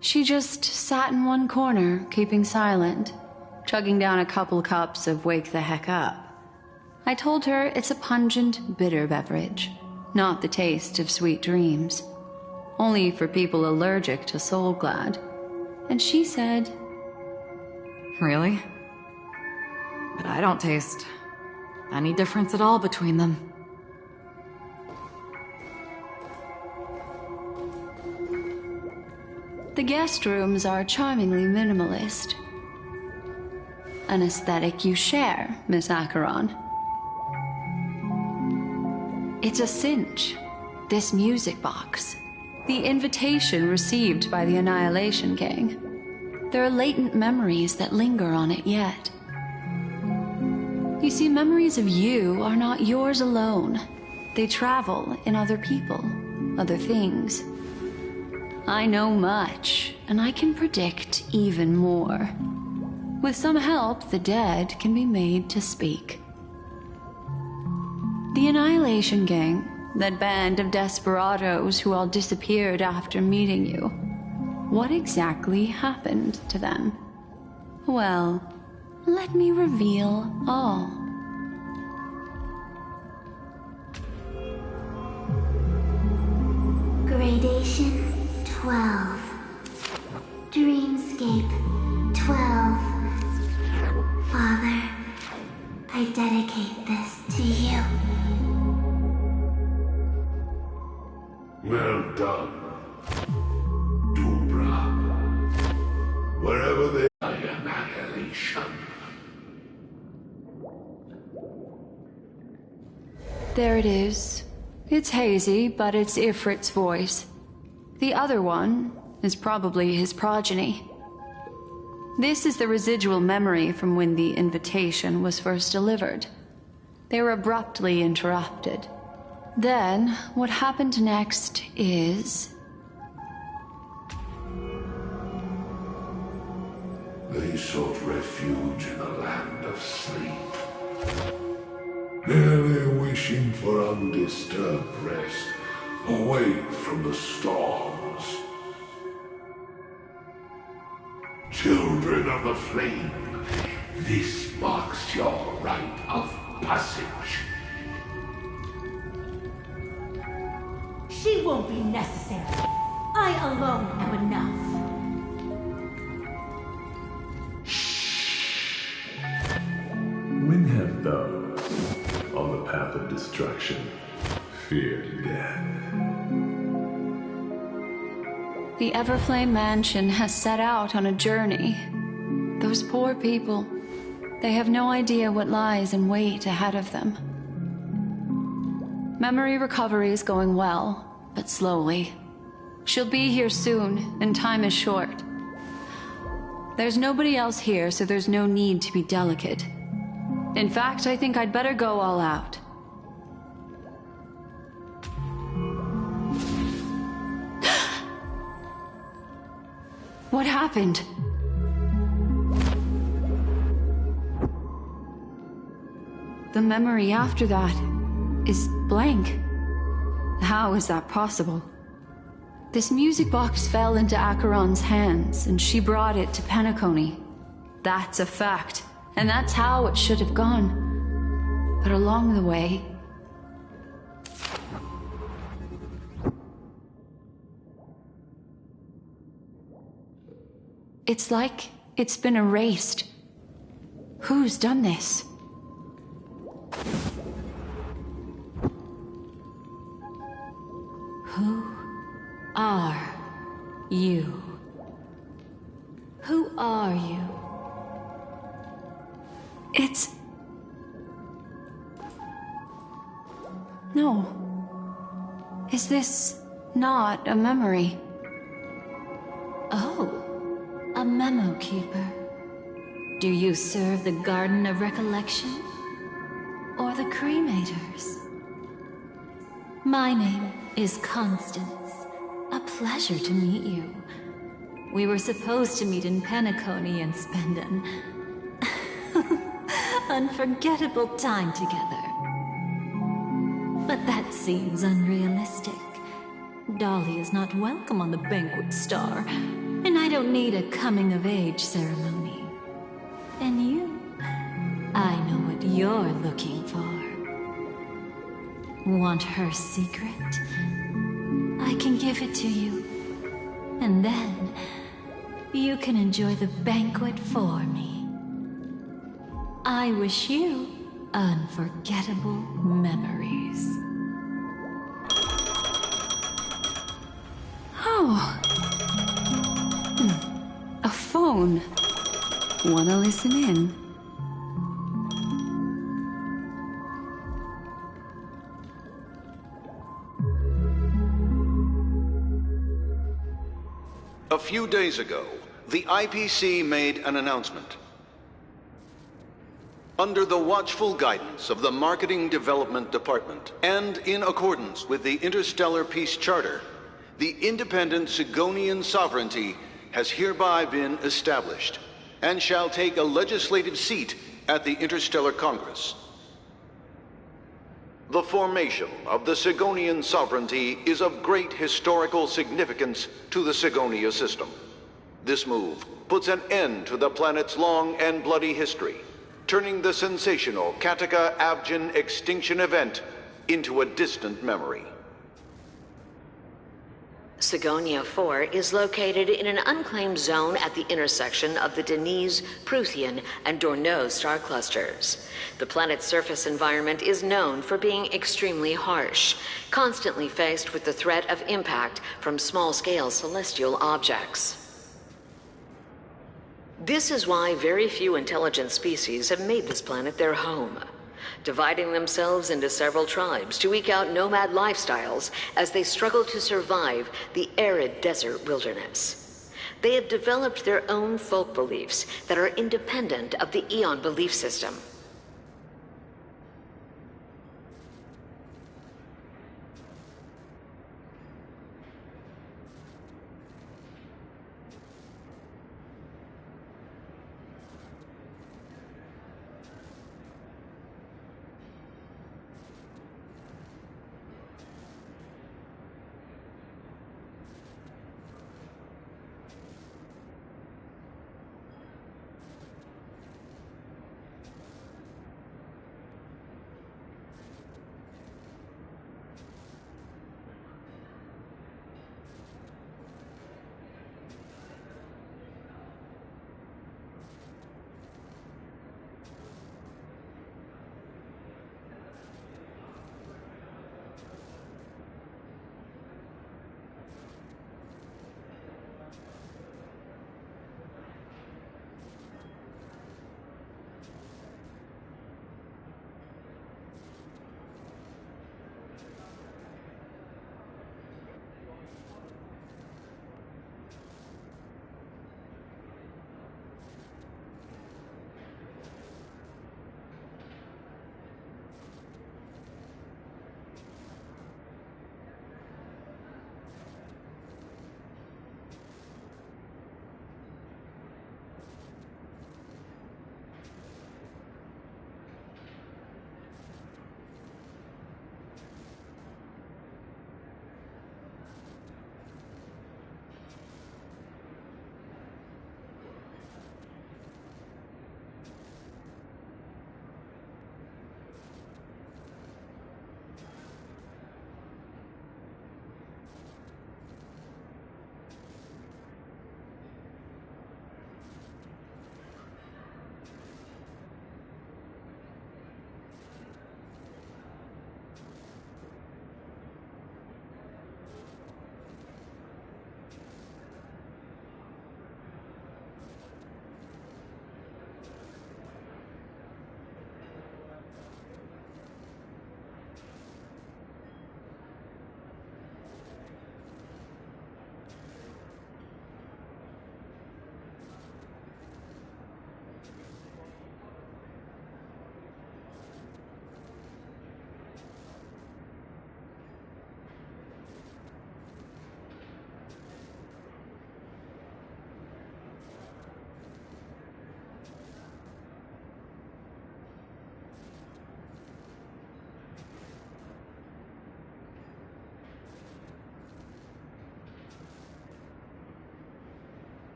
She just sat in one corner, keeping silent, chugging down a couple cups of Wake the Heck Up. I told her it's a pungent, bitter beverage, not the taste of sweet dreams. Only for people allergic to Soul Glad. And she said... Really? But I don't taste any difference at all between them. The guest rooms are charmingly minimalist. An aesthetic you share, Miss Acheron. It's a cinch, this music box. The invitation received by the Annihilation Gang. There are latent memories that linger on it yet. You see, memories of you are not yours alone. They travel in other people, other things. I know much, and I can predict even more. With some help, the dead can be made to speak. The Annihilation Gang, that band of desperados who all disappeared after meeting you. What exactly happened to them? Well, let me reveal all. Gradation 12. Dreamscape 12. Father, I dedicate this to you. Well done, Dubra. Wherever they are, annihilation. There it is. It's hazy, but it's Ifrit's voice. The other one is probably his progeny. This is the residual memory from when the invitation was first delivered. They were abruptly interrupted. Then, what happened next is... They sought refuge in a land of sleep, merely wishing for undisturbed rest, away from the storms. Children of the Flame, this marks your rite of passage. She won't be necessary. I alone am enough. When have those on the path of destruction feared death? The Everflame Mansion has set out on a journey. Those poor people, they have no idea what lies in wait ahead of them. Memory recovery is going well, but slowly. She'll be here soon, and time is short. There's nobody else here, so there's no need to be delicate. In fact, I think I'd better go all out. What happened? The memory after that is blank. How is that possible? This music box fell into Acheron's hands, and she brought it to Penacony. That's a fact, and that's how it should have gone. But along the way... it's like it's been erased. Who's done this? Who are you? Who are you? It's... no. Is this not a memory? Oh, a memo keeper. Do you serve the Garden of Recollection? Or the Cremators? My name is Constance. A pleasure to meet you. We were supposed to meet in Penacony and spend an unforgettable time together. But that seems unrealistic. Dolly is not welcome on the Banquet Star, and I don't need a coming-of-age ceremony. And you, I know what you're looking for. Want her secret? I can give it to you. And then, you can enjoy the banquet for me. I wish you unforgettable memories. Oh. A phone. Wanna listen in? A few days ago, the IPC made an announcement. Under the watchful guidance of the Marketing Development Department, and in accordance with the Interstellar Peace Charter, the independent Sigonian sovereignty has hereby been established, and shall take a legislative seat at the Interstellar Congress. The formation of the Sigonian sovereignty is of great historical significance to the Sigonia system. This move puts an end to the planet's long and bloody history, turning the sensational Kataka-Abjin extinction event into a distant memory. Sigonia 4 is located in an unclaimed zone at the intersection of the Denise, Prothean, and Dorneau star clusters. The planet's surface environment is known for being extremely harsh, constantly faced with the threat of impact from small-scale celestial objects. This is why very few intelligent species have made this planet their home, dividing themselves into several tribes to eke out nomad lifestyles as they struggle to survive the arid desert wilderness. They have developed their own folk beliefs that are independent of the Eon belief system.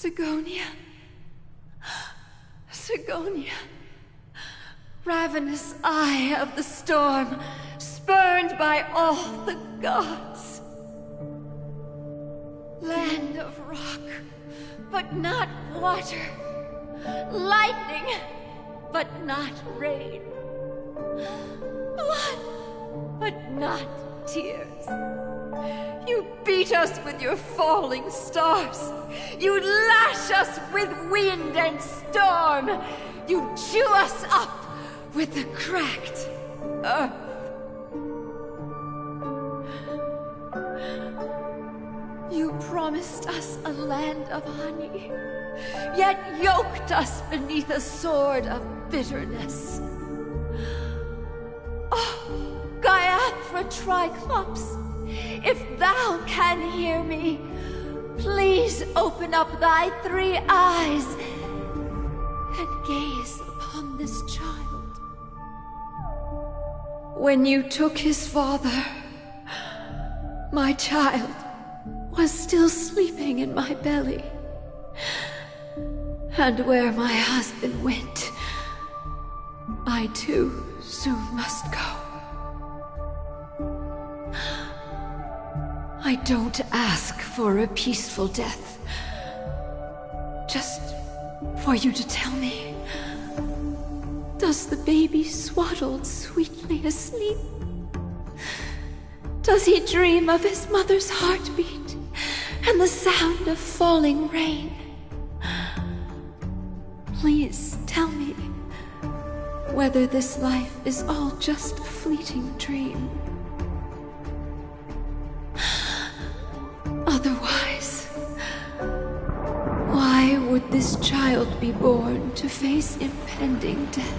Sigonia. Sigonia. Ravenous eye of the storm, spurned by all the gods. Land of rock, but not water. Lightning, but not rain. Blood, but not tears. You beat us with your falling stars. You lash us with wind and storm. You chew us up with the cracked earth. You promised us a land of honey, yet yoked us beneath a sword of bitterness. Oh, Gaiathra Triclops, if thou can hear me, please open up thy 3 eyes and gaze upon this child. When you took his father, my child was still sleeping in my belly. And where my husband went, I too soon must go. I don't ask for a peaceful death. Just for you to tell me, does the baby swaddled sweetly asleep? Does he dream of his mother's heartbeat and the sound of falling rain? Please tell me whether this life is all just a fleeting dream. Otherwise, why would this child be born to face impending death?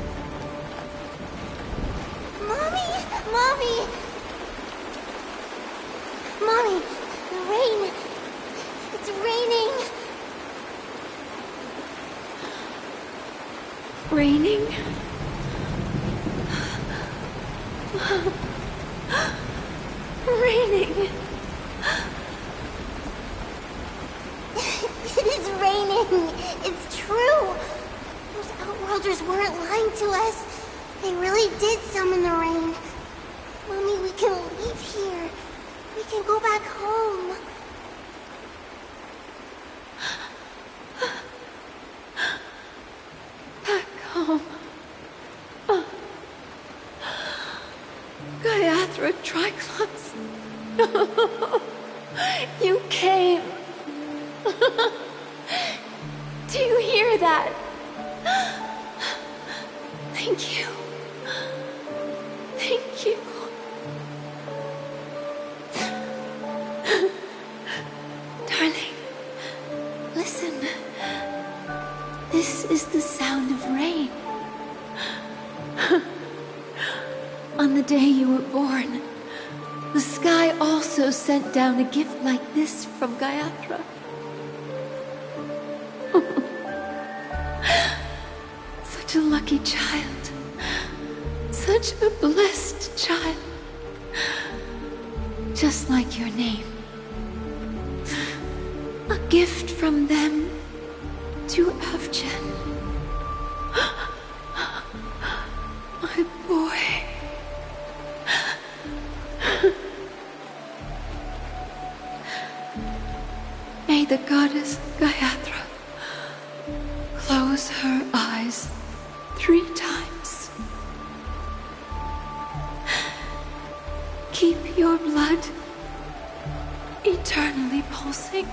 Mommy! Mommy! Mommy! The rain! It's raining! Raining? Raining! It is raining! It's true! Those Outworlders weren't lying to us. They really did summon the rain. Mommy, we can leave here. We can go back home. Back home. Gaiathra Triclops. You came. Do you hear that? Thank you. Thank you. Darling, listen. This is the sound of rain. On the day you were born, the sky also sent down a gift like this from Gaiathra. Such a lucky child. Such a blessed child. Just like your name. A gift from them to Avjen. My boy. May the goddess Gaiathra close her eyes 3 times. Keep your blood eternally pulsing.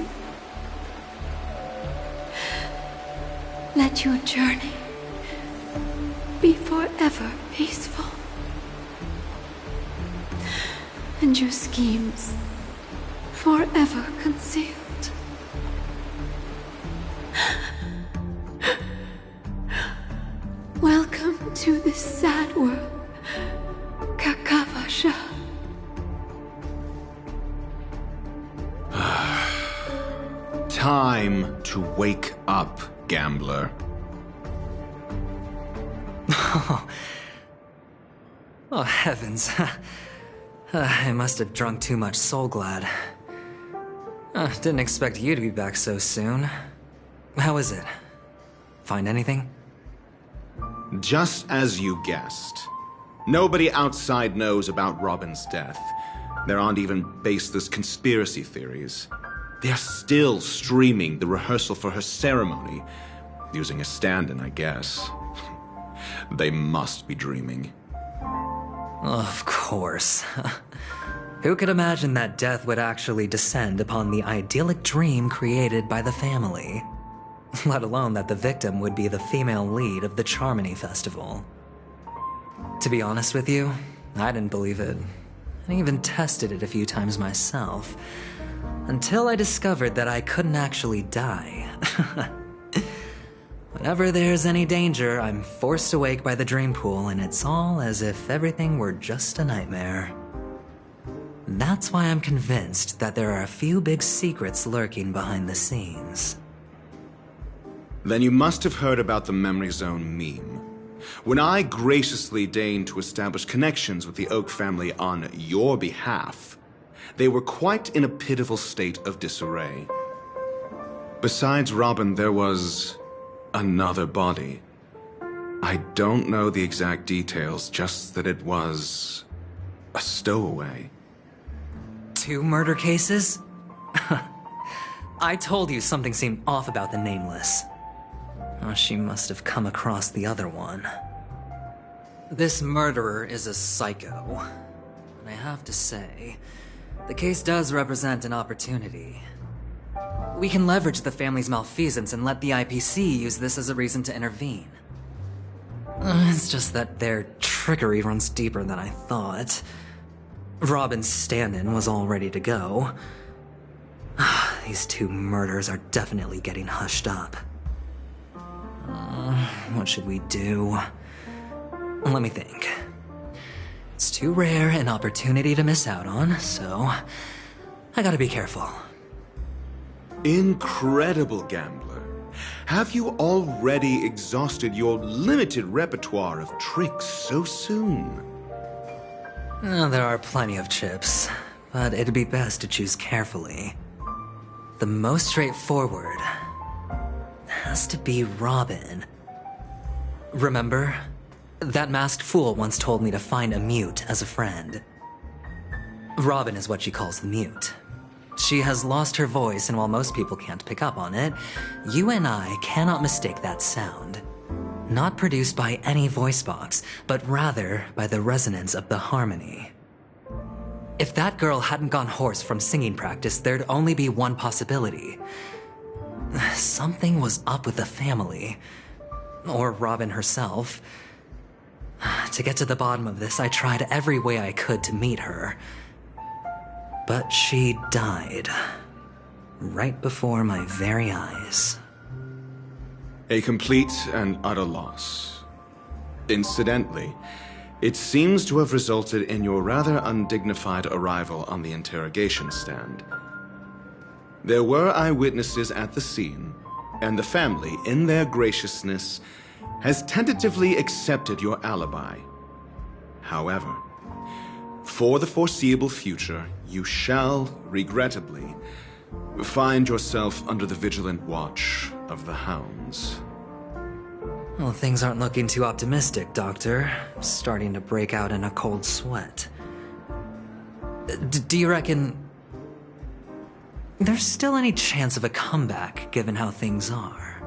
Let your journey be forever peaceful. And your schemes forever concealed. Welcome to this sad world, Kakavasha. Time to wake up, gambler. Oh, heavens. I must have drunk too much Soul Glad. Didn't expect you to be back so soon. How is it? Find anything? Just as you guessed. Nobody outside knows about Robin's death. There aren't even baseless conspiracy theories. They're still streaming the rehearsal for her ceremony, using a stand-in, I guess. They must be dreaming. Of course. Who could imagine that death would actually descend upon the idyllic dream created by the family? Let alone that the victim would be the female lead of the Charmony Festival. To be honest with you, I didn't believe it. I even tested it a few times myself, until I discovered that I couldn't actually die. Whenever there's any danger, I'm forced awake by the dream pool, and it's all as if everything were just a nightmare. That's why I'm convinced that there are a few big secrets lurking behind the scenes. Then you must have heard about the Memory Zone meme. When I graciously deigned to establish connections with the Oak family on your behalf, they were quite in a pitiful state of disarray. Besides Robin, there was another body. I don't know the exact details, just that it was a stowaway. 2 murder cases? I told you something seemed off about the Nameless. Oh, she must have come across the other one. This murderer is a psycho. And I have to say, the case does represent an opportunity. We can leverage the family's malfeasance and let the IPC use this as a reason to intervene. It's just that their trickery runs deeper than I thought. Robin's stand-in was all ready to go. These 2 murders are definitely getting hushed up. What should we do? Let me think. It's too rare an opportunity to miss out on, so I gotta be careful. Incredible, Gambler. Have you already exhausted your limited repertoire of tricks so soon? There are plenty of chips, but it'd be best to choose carefully. The most straightforward has to be Robin. Remember? That masked fool once told me to find a mute as a friend. Robin is what she calls the mute. She has lost her voice, and while most people can't pick up on it, you and I cannot mistake that sound. Not produced by any voice box, but rather by the resonance of the harmony. If that girl hadn't gone hoarse from singing practice, there'd only be one possibility. Something was up with the family. Or Robin herself. To get to the bottom of this, I tried every way I could to meet her. But she died. Right before my very eyes. A complete and utter loss. Incidentally, it seems to have resulted in your rather undignified arrival on the interrogation stand. There were eyewitnesses at the scene, and the family, in their graciousness, has tentatively accepted your alibi. However, for the foreseeable future, you shall, regrettably, find yourself under the vigilant watch of the hounds. Well, things aren't looking too optimistic, Doctor. I'm starting to break out in a cold sweat. Do you reckon there's still any chance of a comeback, given how things are?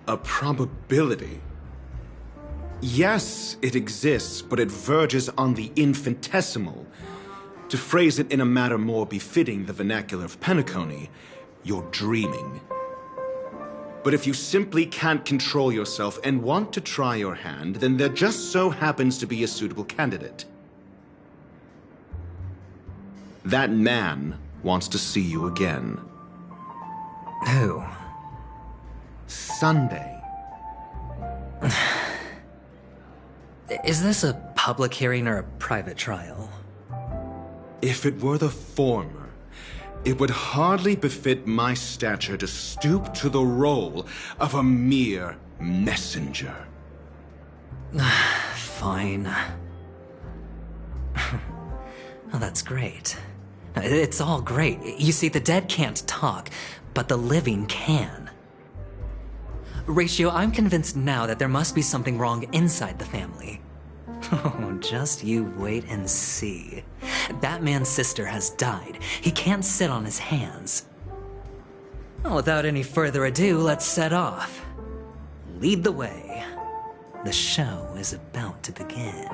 A probability? Yes, it exists, but it verges on the infinitesimal. To phrase it in a manner more befitting the vernacular of Penacony, you're dreaming. But if you simply can't control yourself and want to try your hand, then there just so happens to be a suitable candidate. That man wants to see you again. Who? Sunday. Is this a public hearing or a private trial? If it were the former, it would hardly befit my stature to stoop to the role of a mere messenger. Fine. Oh, that's great. It's all great. You see, the dead can't talk, but the living can. Ratio, I'm convinced now that there must be something wrong inside the family. Oh, just you wait and see. Batman's sister has died. He can't sit on his hands. Well, without any further ado, let's set off. Lead the way. The show is about to begin.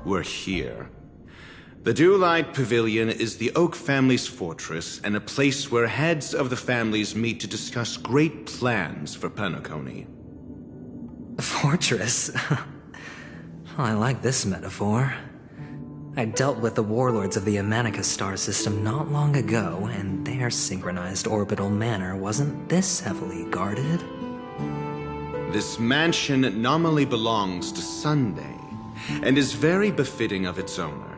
We're here. The Dewlight Pavilion is the Oak family's fortress and a place where heads of the families meet to discuss great plans for Penacony. Fortress? I like this metaphor. I dealt with the warlords of the Amanicus star system not long ago, and their synchronized orbital manor wasn't this heavily guarded. This mansion nominally belongs to Sunday, and is very befitting of its owner.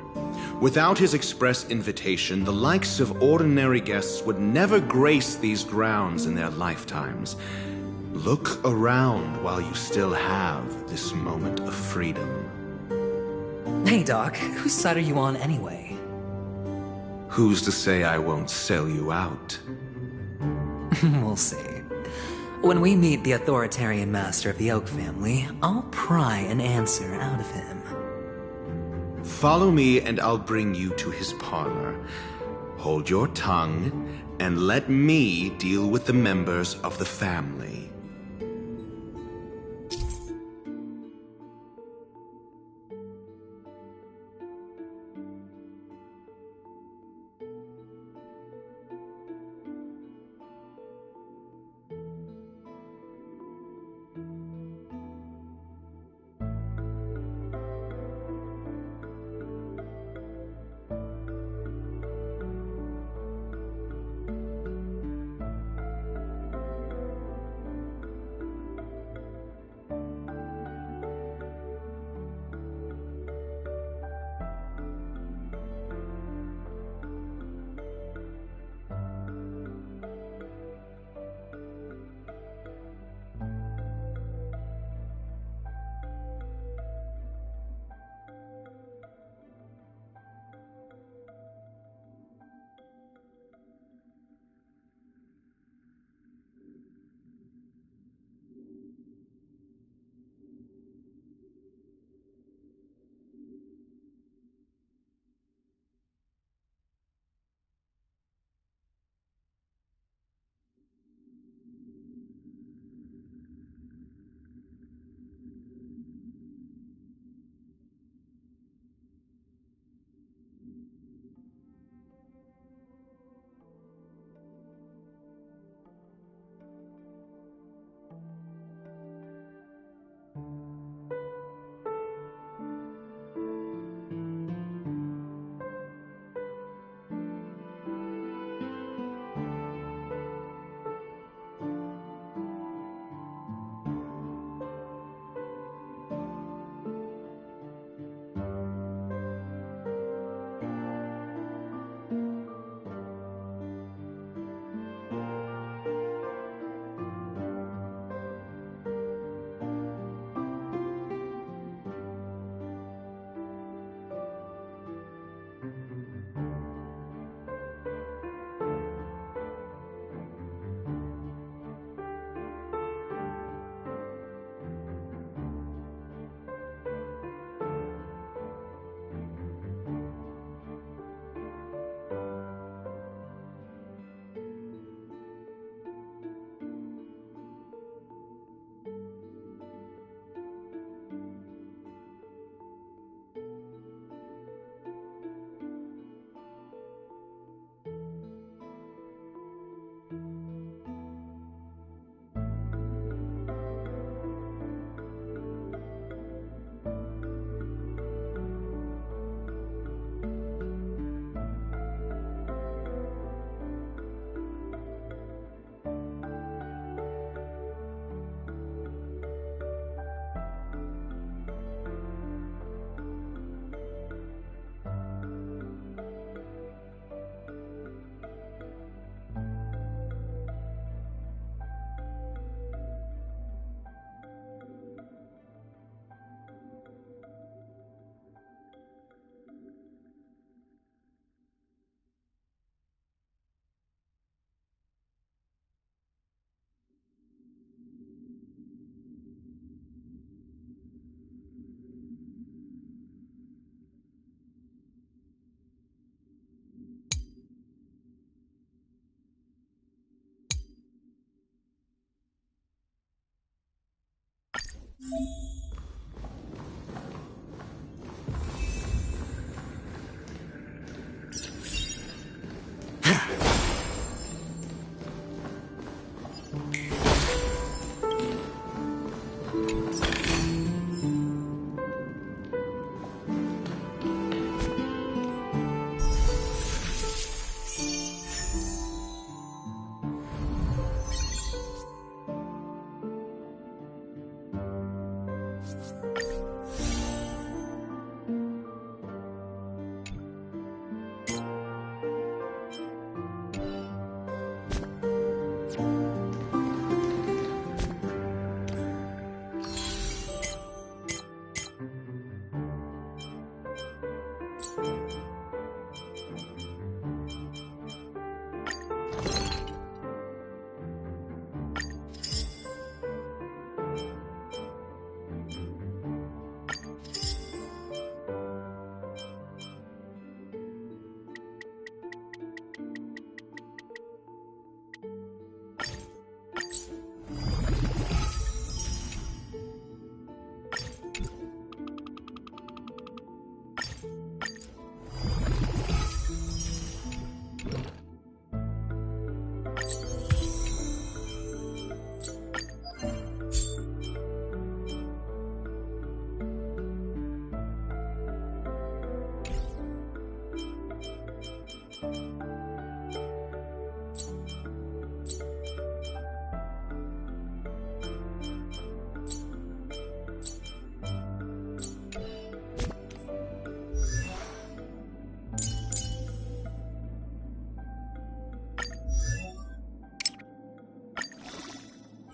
Without his express invitation, the likes of ordinary guests would never grace these grounds in their lifetimes. Look around while you still have this moment of freedom. Hey, Doc, whose side are you on anyway? Who's to say I won't sell you out? We'll see. When we meet the authoritarian master of the Oak family, I'll pry an answer out of him. Follow me and I'll bring you to his parlor. Hold your tongue and let me deal with the members of the family.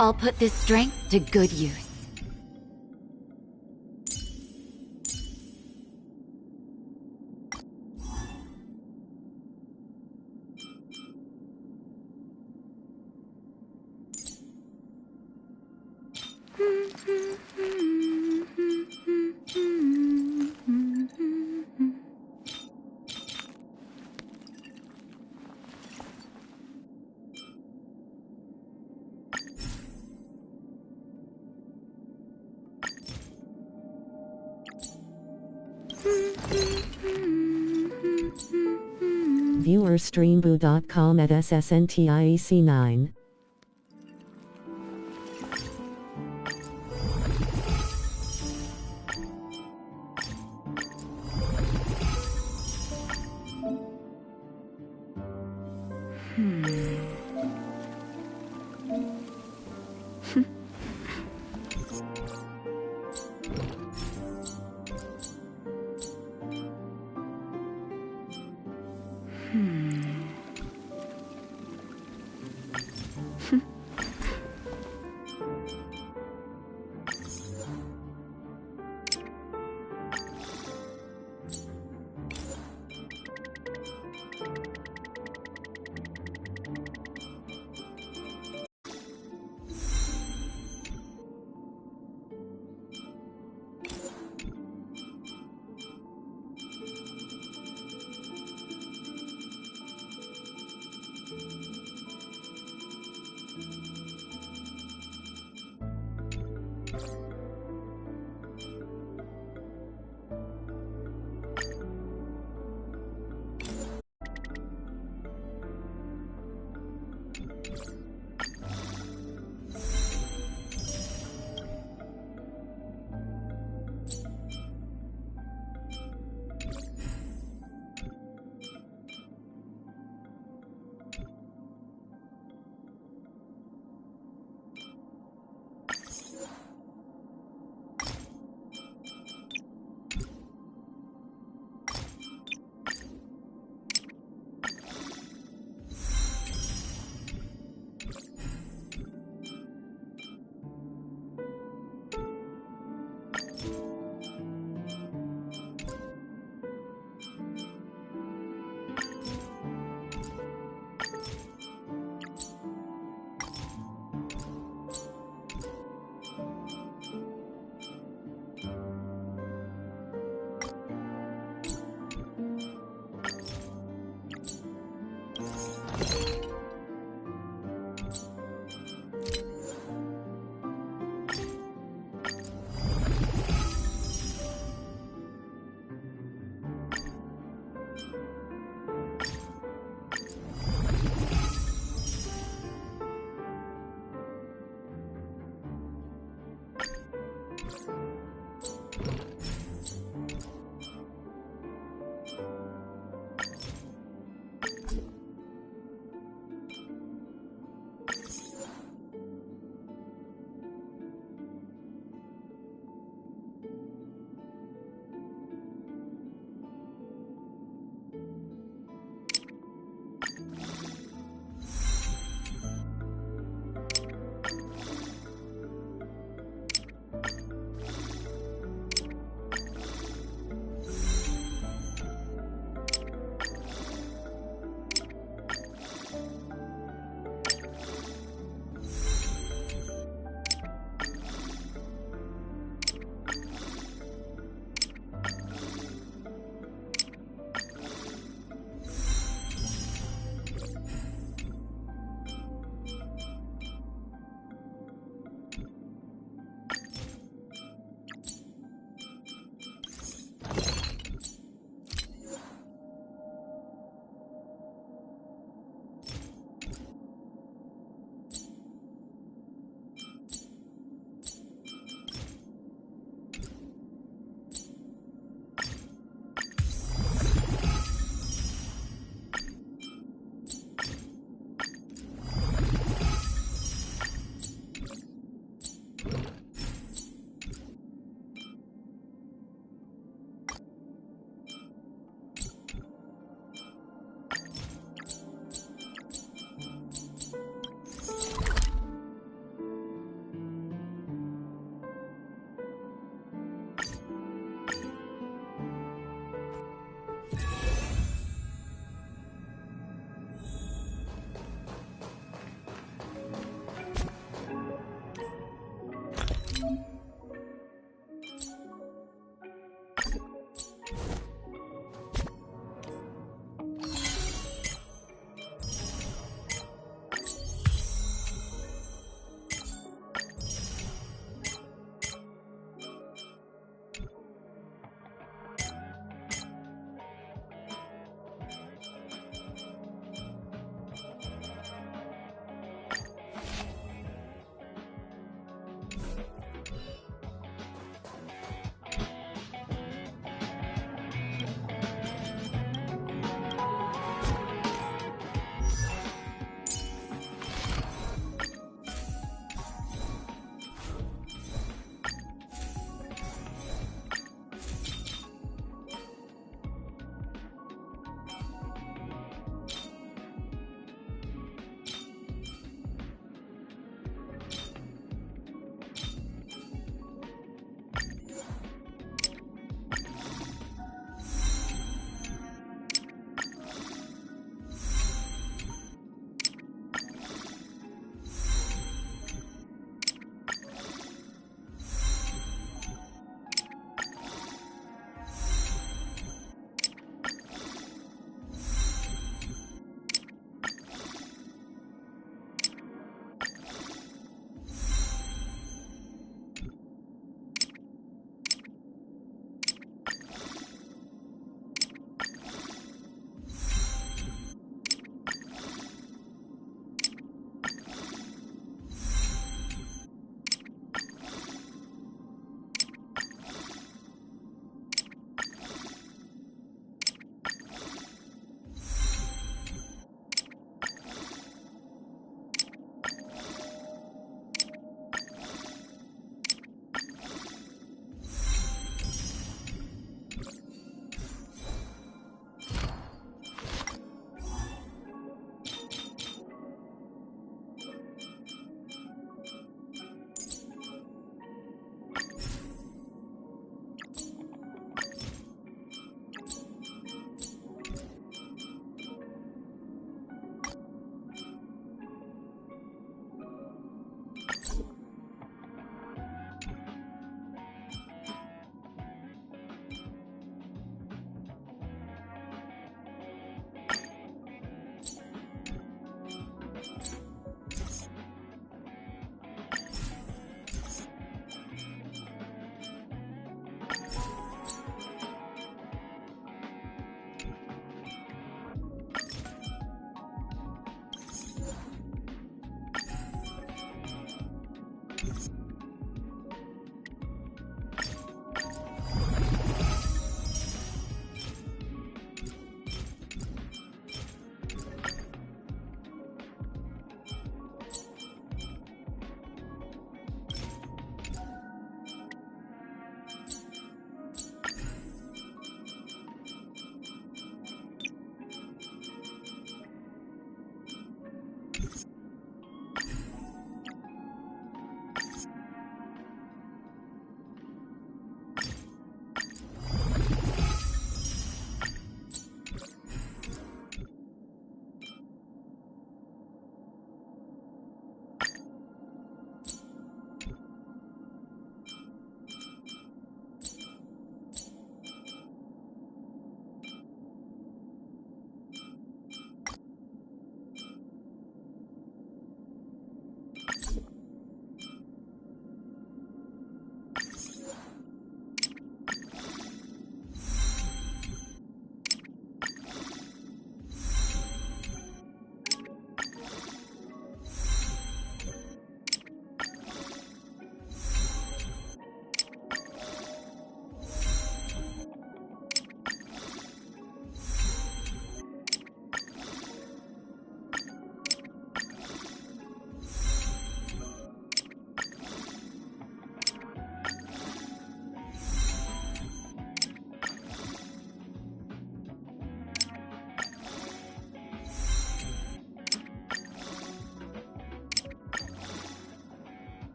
I'll put this strength to good use. Viewer streamboo.com at SSNTIEC9.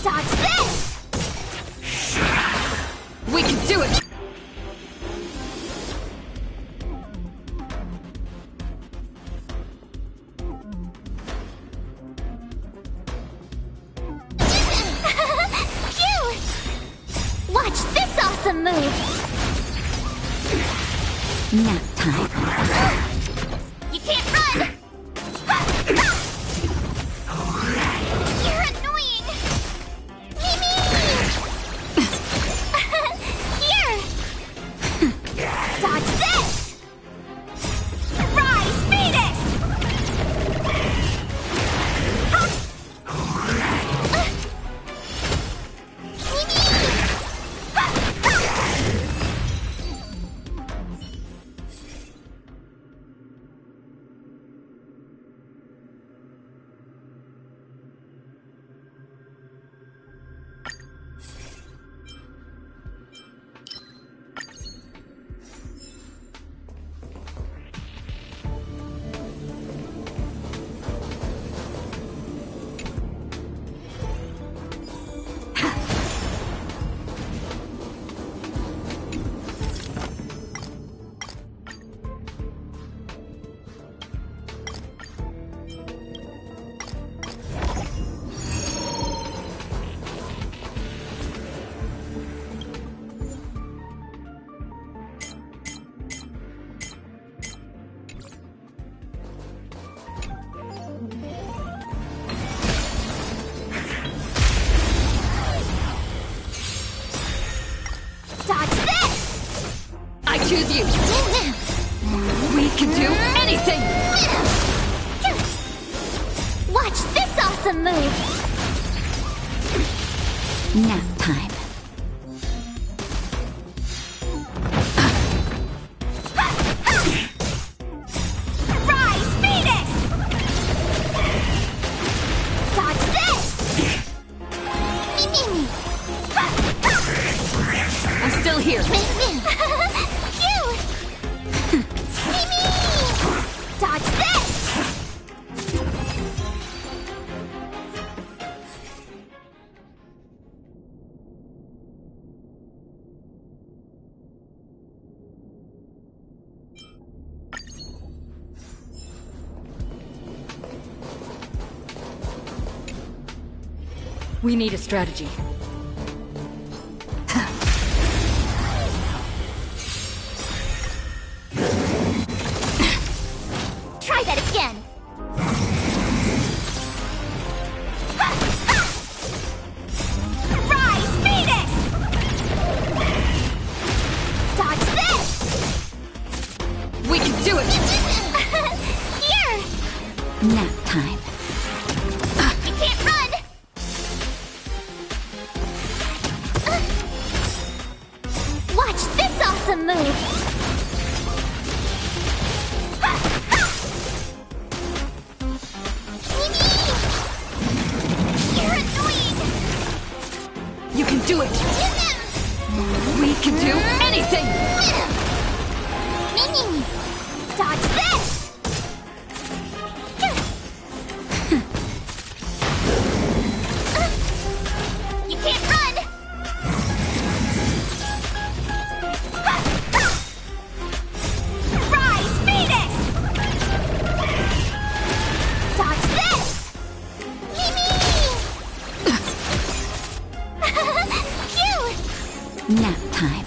Dodge this! We can do it! Phew! Watch this awesome move! Nap time. You can't run! You're annoying! Mimi! Here! Dodge this! Rise, Phoenix! Dodge this! I choose you! We can do anything! Watch this awesome move! Nap time. Rise, Phoenix! Dodge this! Mimi! I'm still here! Phew! Mimi! Dodge this! We need a strategy. Try that again! Rise, Phoenix! Dodge this! We can do it! Here! Nap time. You can't run! Watch this awesome move! You're annoying! You can do it! We can do anything! Mimi! Dodge this! You can't run! Rise, Phoenix! Dodge this! Mimi! Phew! Nap time.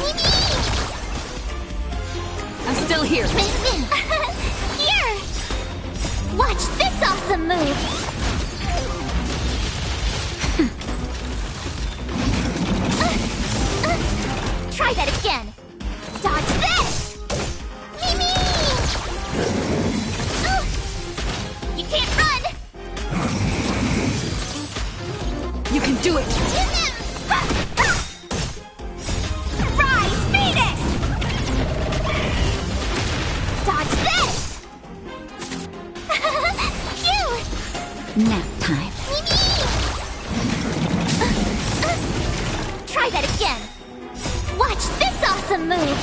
Mimi! I'm still here! Here! Watch this awesome move! Try that again! Dodge this! Mimi! You can't run! You can do it! Rise, Phoenix! Dodge this! Phew! Nap time. Try that again! Watch this awesome move!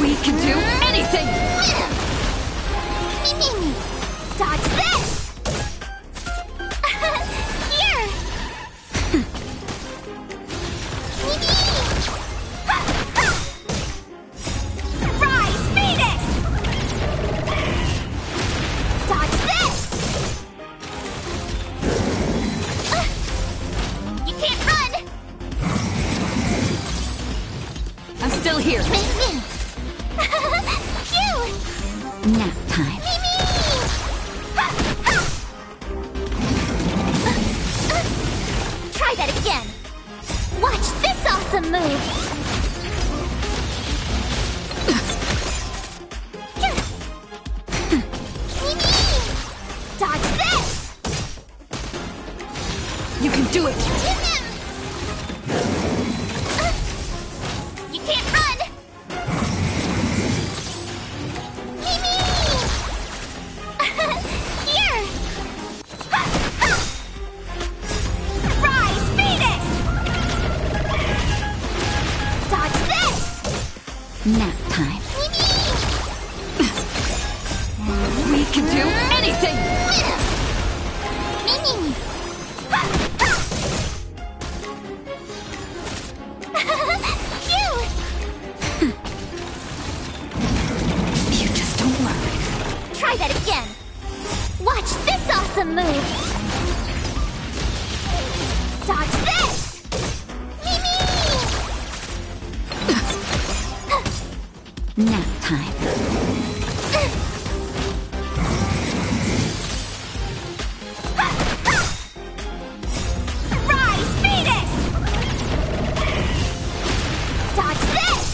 We can do anything! Dodge this! Here! Rise, Phoenix! Dodge this! You can't run! I'm still here. Phew! Nap time. Try that again. Watch this awesome move. Dodge this. You can do it. You can't run. Here. Rise, Phoenix! Dodge this! Nap time. We can do anything! Phew! You just don't learn. Try that again. Watch this awesome move. Dodge this! Nap time. Rise, Phoenix! Dodge this!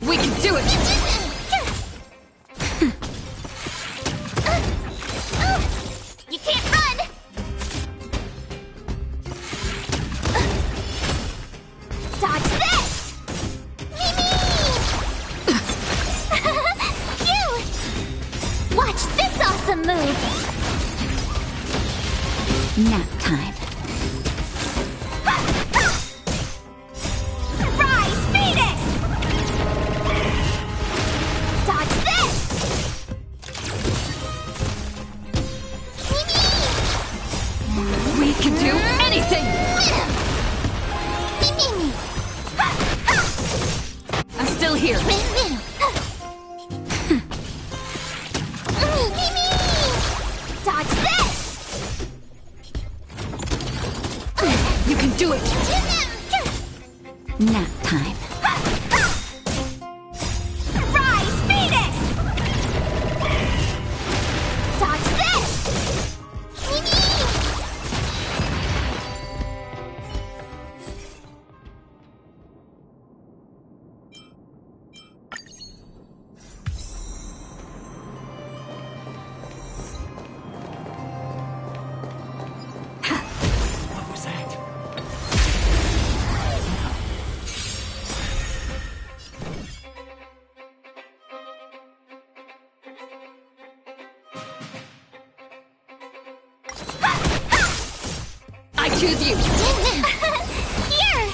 We can do it! You can't run! Dodge this! Phew! Watch this awesome move! Nap time. Rise, Phoenix! Dodge this! We can do anything! I'm still here. Dodge this! You can do it! Nap time. Rise, Phoenix! Dodge this! choose you! Here!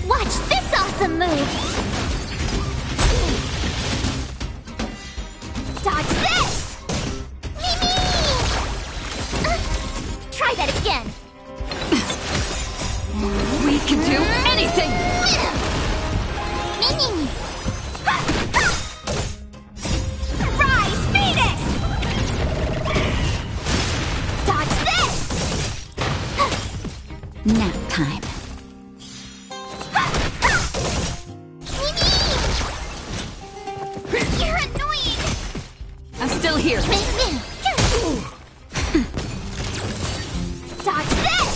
Watch this awesome move! Dodge this! Try that again! We can do anything! Rise, Phoenix! Dodge this! Nap time. You're annoying! I'm still here! Dodge this!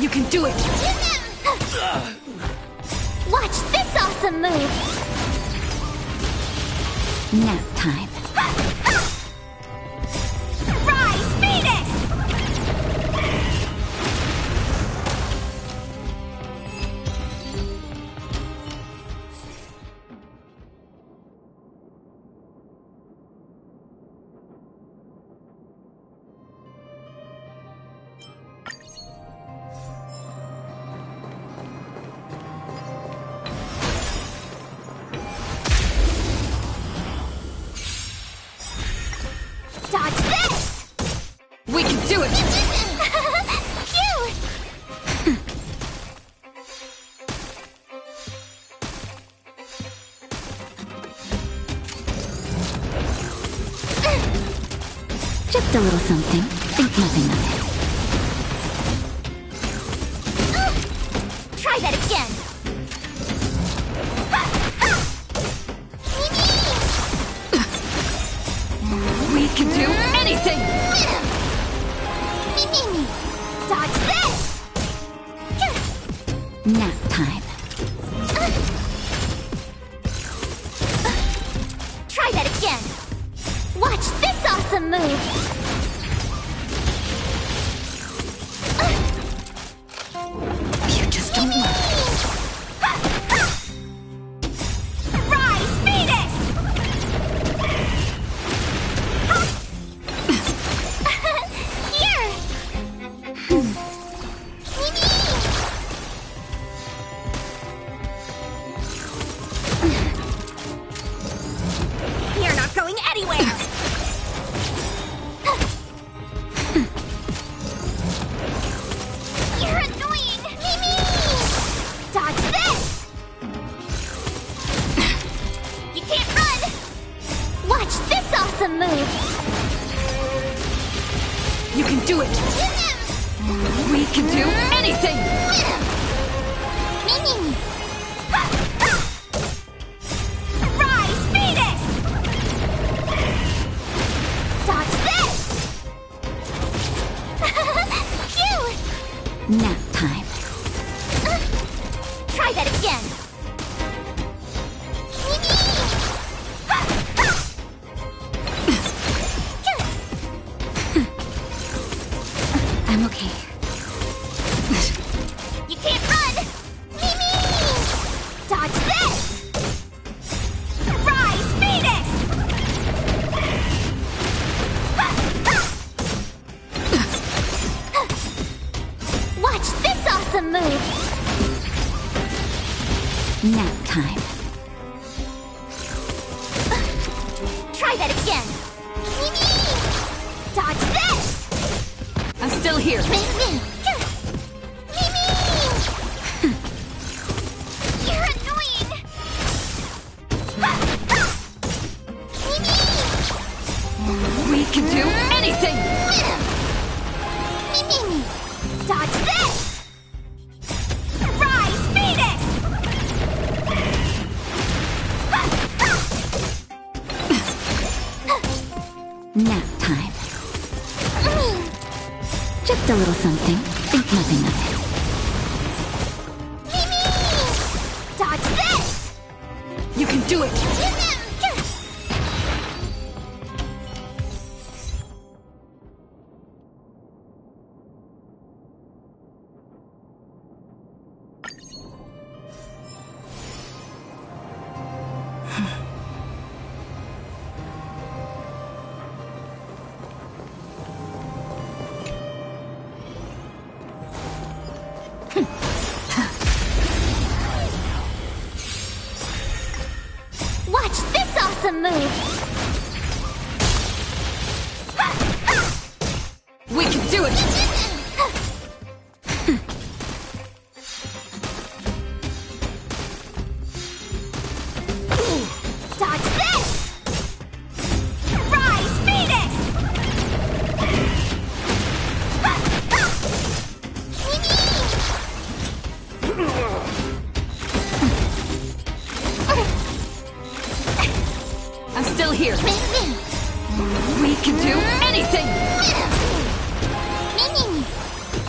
You can do it! Watch this awesome move! Nap time. Rise, Phoenix! Dodge this! We can do it! Phew! Just a little something. Think nothing of it. Try that again! We can do anything! Dodge this! Nap time. Try that again! Watch this awesome move! You just don't learn. Rise, Phoenix! Here! You're not going anywhere! You're annoying! Dodge this! You can't run! Watch this awesome move! You can do it! We can do anything! Rise, Phoenix! Dodge this! Phew! Nap time. Try that again! I'm okay. You can't run! Dodge this! Rise, Phoenix! Watch this awesome move! Nap time. Try that again! Dodge this! I'm still here! You're annoying! We can do anything! Dodge this! Rise, Phoenix! Nap time. Just a little something. Think nothing of it. Dodge this! You can do it! awesome move! We can do it! Dodge this! Rise, Phoenix! I'm still here. We can do anything!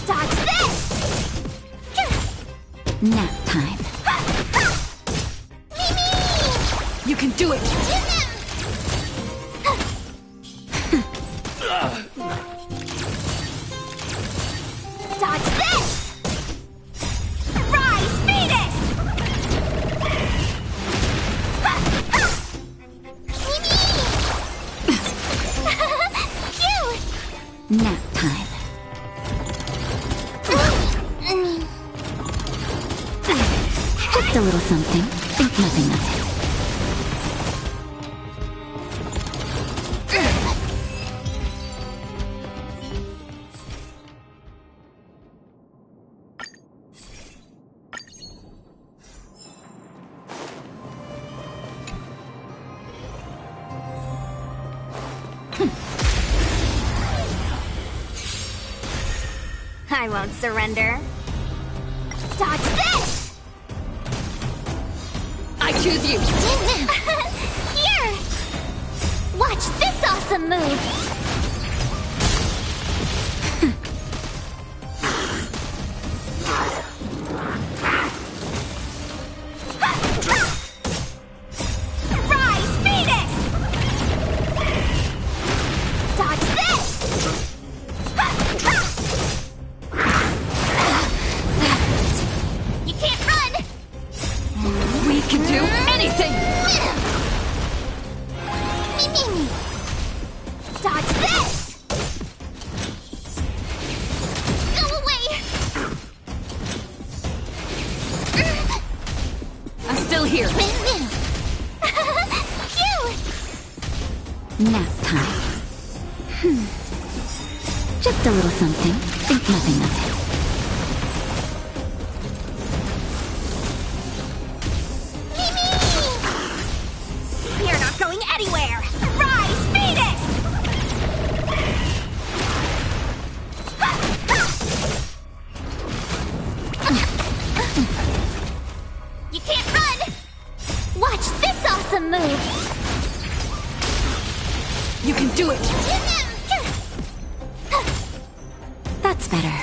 Dodge this! Nap time. You can do it! Dodge this! Rise, Phoenix! Phew! Nap time. Just a little something. Think nothing of it. I won't surrender. Dodge this! I choose you! Here! Watch this awesome move! Rise, Phoenix! Dodge this! You can't run! We can do anything! Dodge this! Go away! I'm still here. Phew! Nap time. Just a little something. Think nothing of it. You're not going anywhere! Rise, Phoenix! You can't run! Watch this awesome move! You can do it! That's better.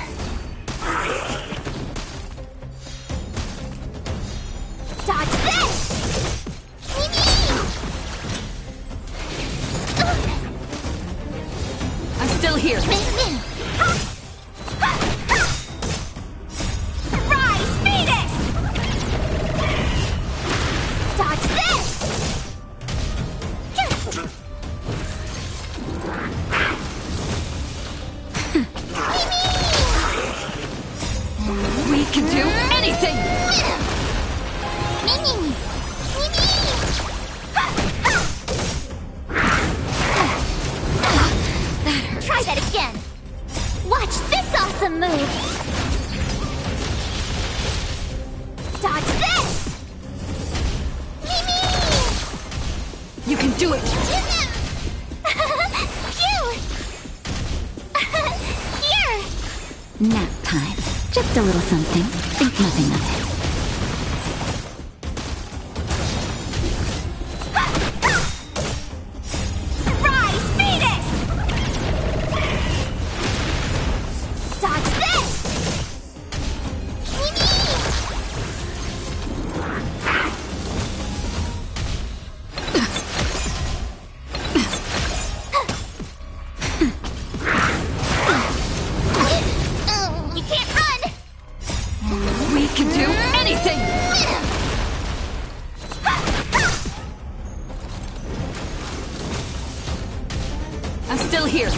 Dodge this! I'm still here. Rise, Phoenix! Dodge this! We can do anything! Try that again! Watch this awesome move! Dodge this! You can do it! Phew! Here! Nap time. Just a little something. Think nothing of it. Rise, Phoenix! Dodge this! You can't run! We can do anything! I'm still here.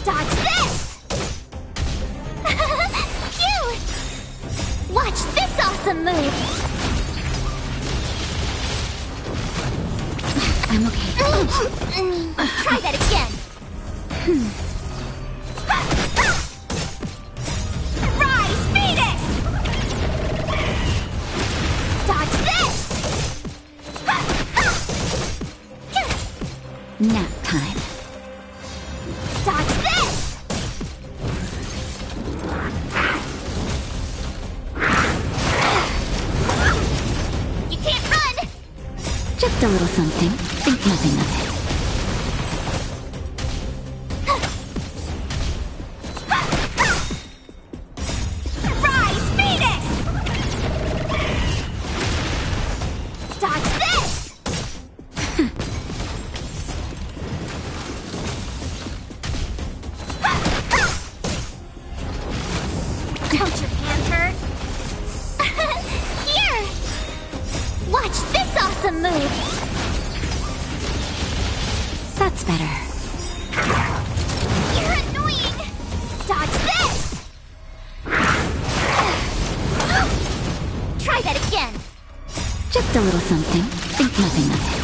Dodge this! Phew! Watch this awesome move! I'm okay. Try that again. Rise, Phoenix! Dodge this! Nap time. Dodge this! You can't run! Just a little something. Think nothing of it. Rise, Phoenix! Dodge this! Don't your hands hurt? Here! Watch this awesome move! That's better. You're annoying! Dodge this! Try that again! Just a little something. Think nothing of it.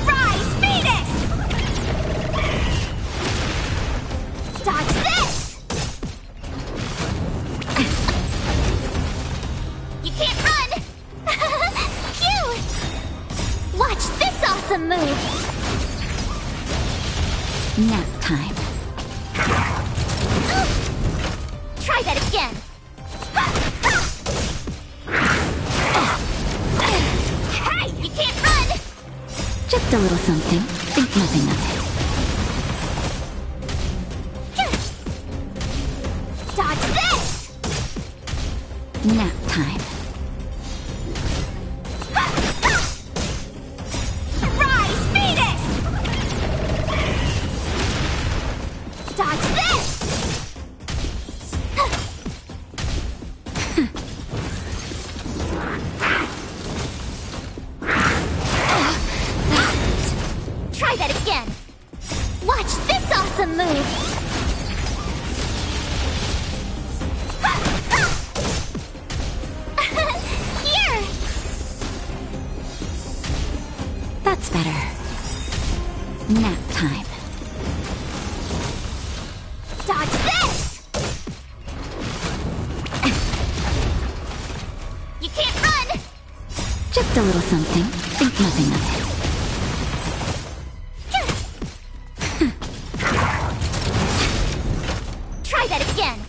Rise, Phoenix! Dodge this! You can't run! Phew! Watch this awesome move! Nap time. Try that again! Hey! You can't run! Just a little something. Think nothing of it. Dodge this! Nap time. Rise, Phoenix! Dodge this! Try that again! Watch this awesome move! Here! That's better. Nap time. Dodge this! You can't run! Just a little something. Think nothing of it. Try that again!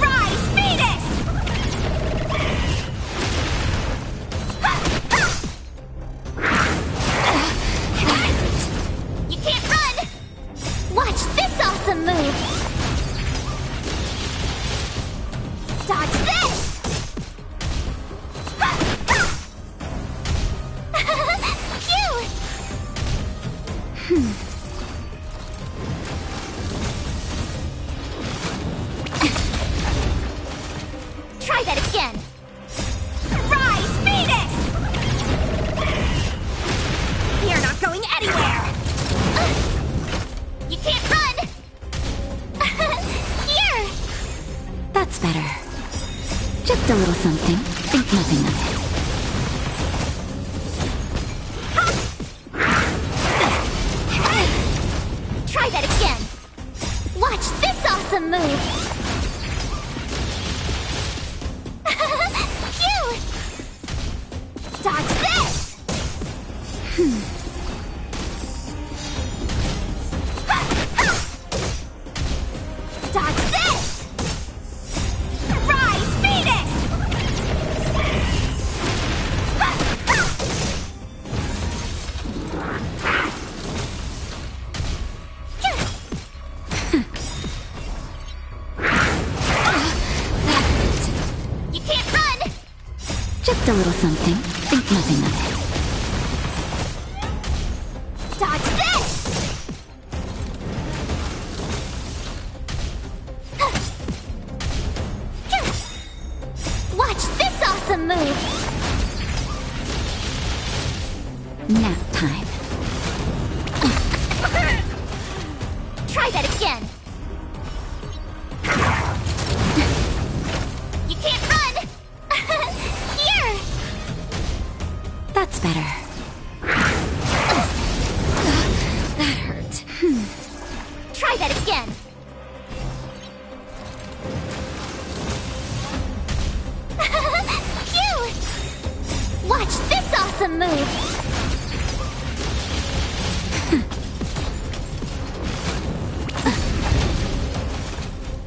Rise, Phoenix! You can't run! Watch this awesome move! Dodge this! Phew! Try that again! Rise, Phoenix! You're not going anywhere! You can't run! Here! That's better. Just a little something. Think nothing of it. Try that again! Watch this awesome move! Phew! Dodge this! Dodge this! Rise, Phoenix! You can't run! Just a little something. Think nothing of it. Dodge this! Watch this awesome move! Nap time. That's better. That hurt. Try that again. Phew! Watch this awesome move!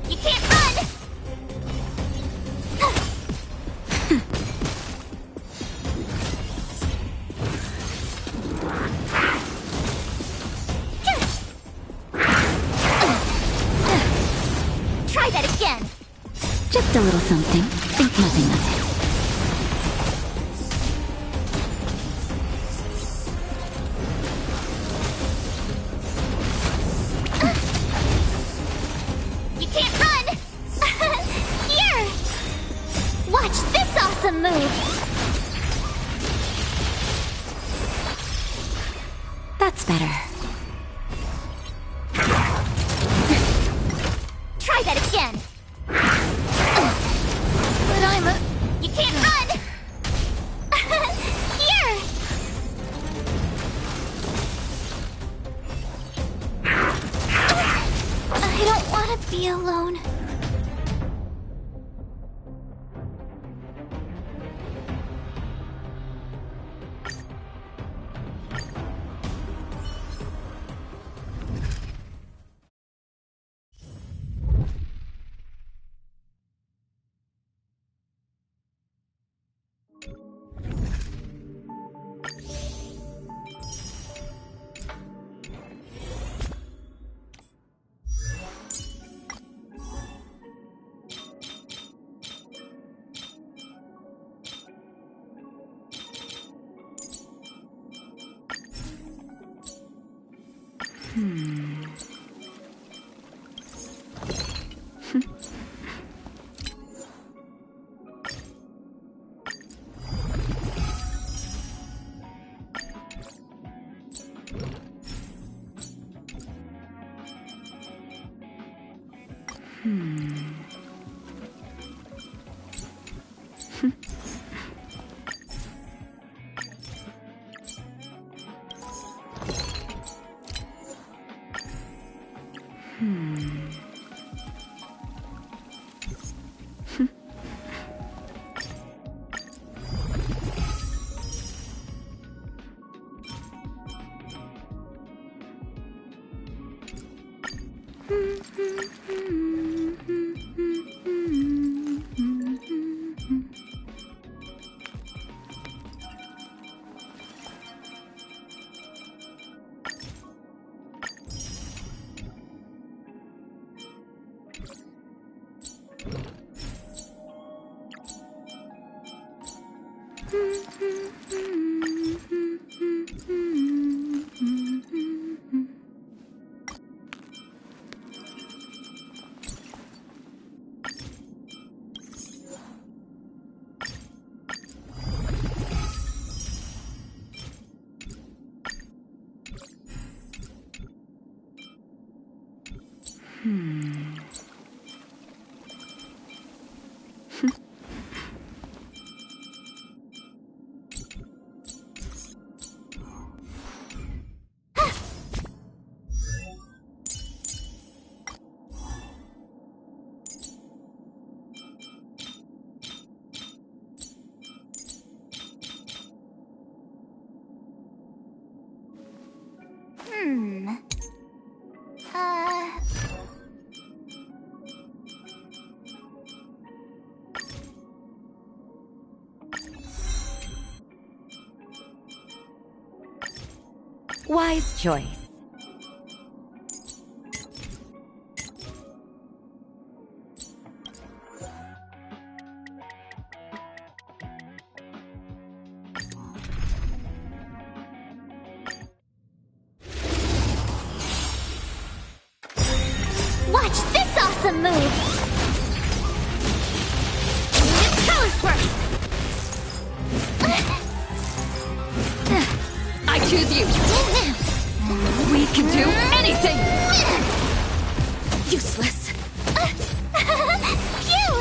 You can't run! Try that again! Just a little something. Think nothing of it. You can't run! Here! Watch this awesome move! That's better. Try that again! But I'm a... You can't run! Here! I don't want to be alone. Wise choice. Watch this awesome move! Colors first! I choose you! We can do anything! Useless! Phew!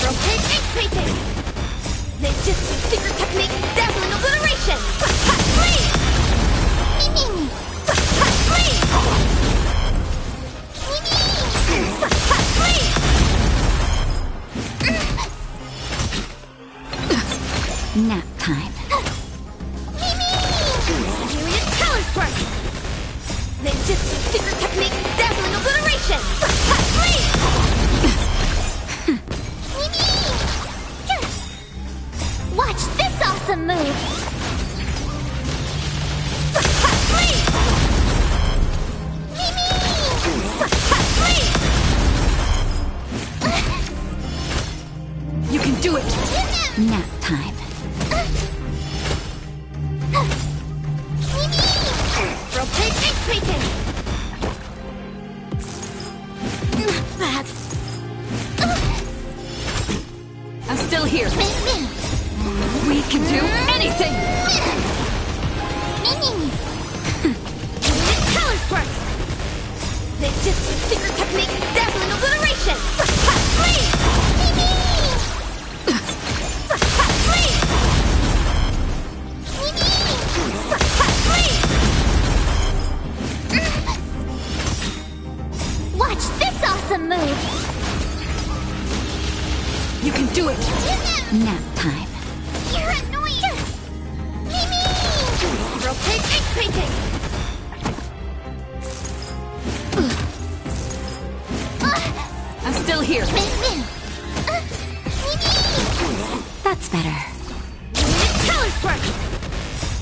Rotate ink painting! Ninjutsu secret technique, Nap time. Myriad color spark! Ninjutsu secret technique, dazzling obliteration! Watch this awesome move! You can do it! Nap time. Rotate ink painting! That. I'm still here. We can do anything! Color sparks! Ninjutsu secret technique, dazzling obliteration! Watch this awesome move! You can do it! Nap time. You're annoying! Rotate ink painting! I'm still here. That's better. Color spark!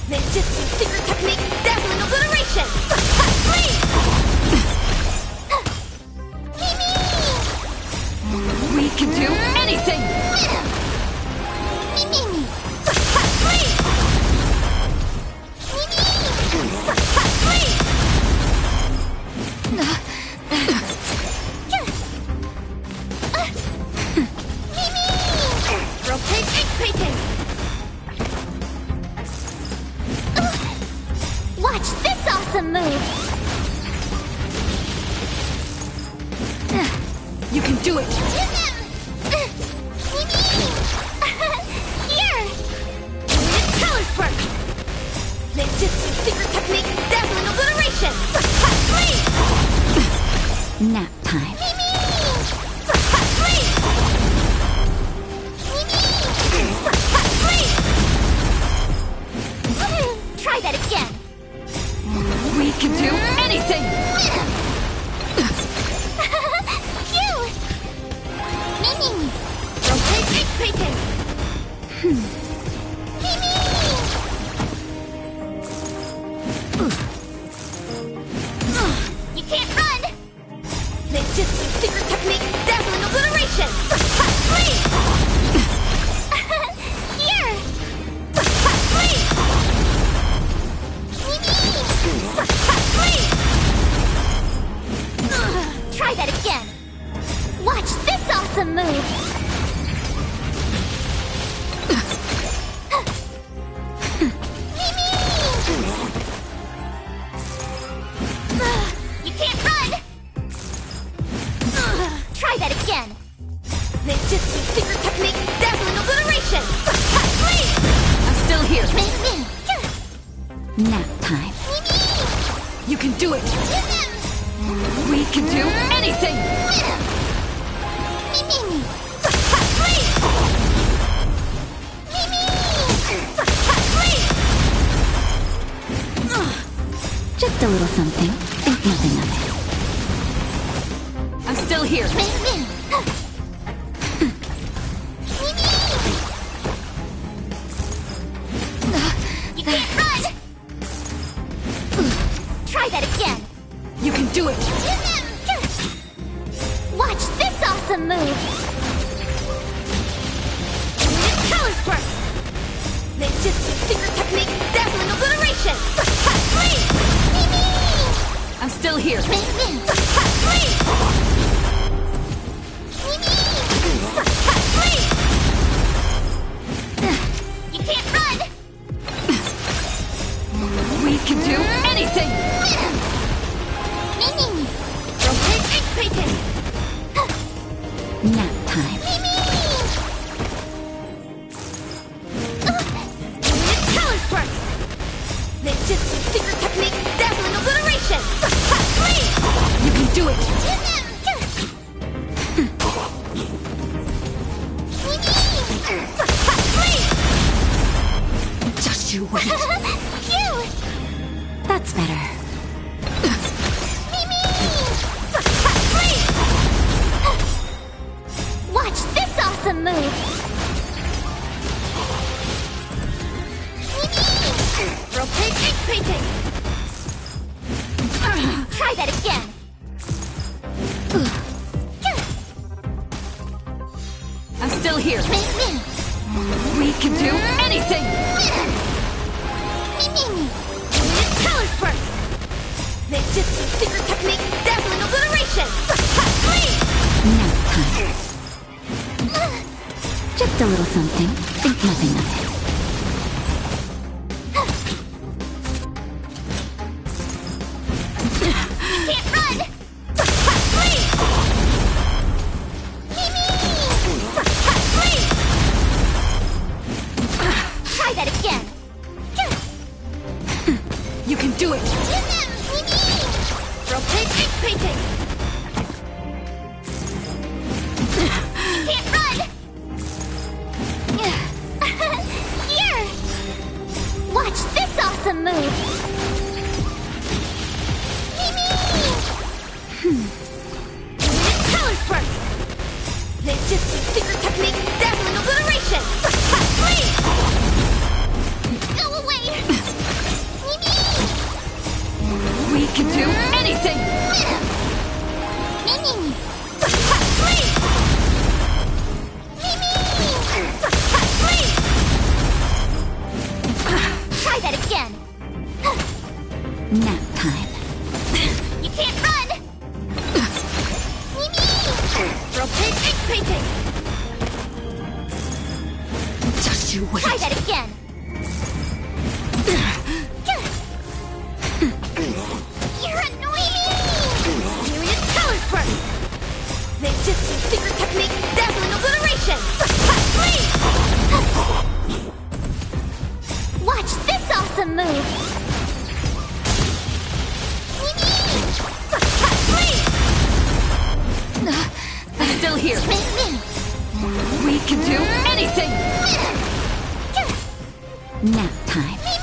Ninjutsu secret technique, dazzling obliteration! We can do anything! Rotate ink painting! Watch this awesome move! You can do it! Here! Color spark! Ninjutsu secret technique, dazzling obliteration! Nap time. Try that again! We can do anything! Phew! Rotate ink painting! You can't run! Ninjutsu secret technique, dazzling obliteration! Here! Try that again! Watch this awesome move! You can't run! Try that again! Ninjutsu secret technique, dazzling obliteration! I'm still here. Nap time. You can do it! We can do anything! Just a little something. Think nothing of it. I'm still here. You can't run! Try that again! You can do it! Watch this awesome move! Color spark! Ninjutsu secret technique, dazzling obliteration! I'm still here. You can't run! We can do anything! Rotate ink painting! Nap time. Color spark! Ninjutsu secret technique, dazzling obliteration! You can do it! you wait. Cute! That's better. Mimi! Watch this awesome move! Mimi! Rotate ink painting! Try that again! I'm still here. We can do anything! Mimi! Colors burst! Ninjutsu secret technique, dazzling obliteration! Nap time. Just a little something. Think nothing of it. You can't run! Try that again! You can do it! Rotate ink painting! You can't run! Here! Watch this awesome move! Mimi! Colors burst! Ninjutsu secret technique, dazzling obliteration! Go away! We can do anything! Mimi! Try that again! Nap time. You can't run! Mimi! Rotate ink painting! Just you wait. Try that again! You're annoying! Myriad colors burst! Ninjutsu secret technique, dazzling obliteration! Watch this awesome move! I'm still here. We can do anything! Nap time.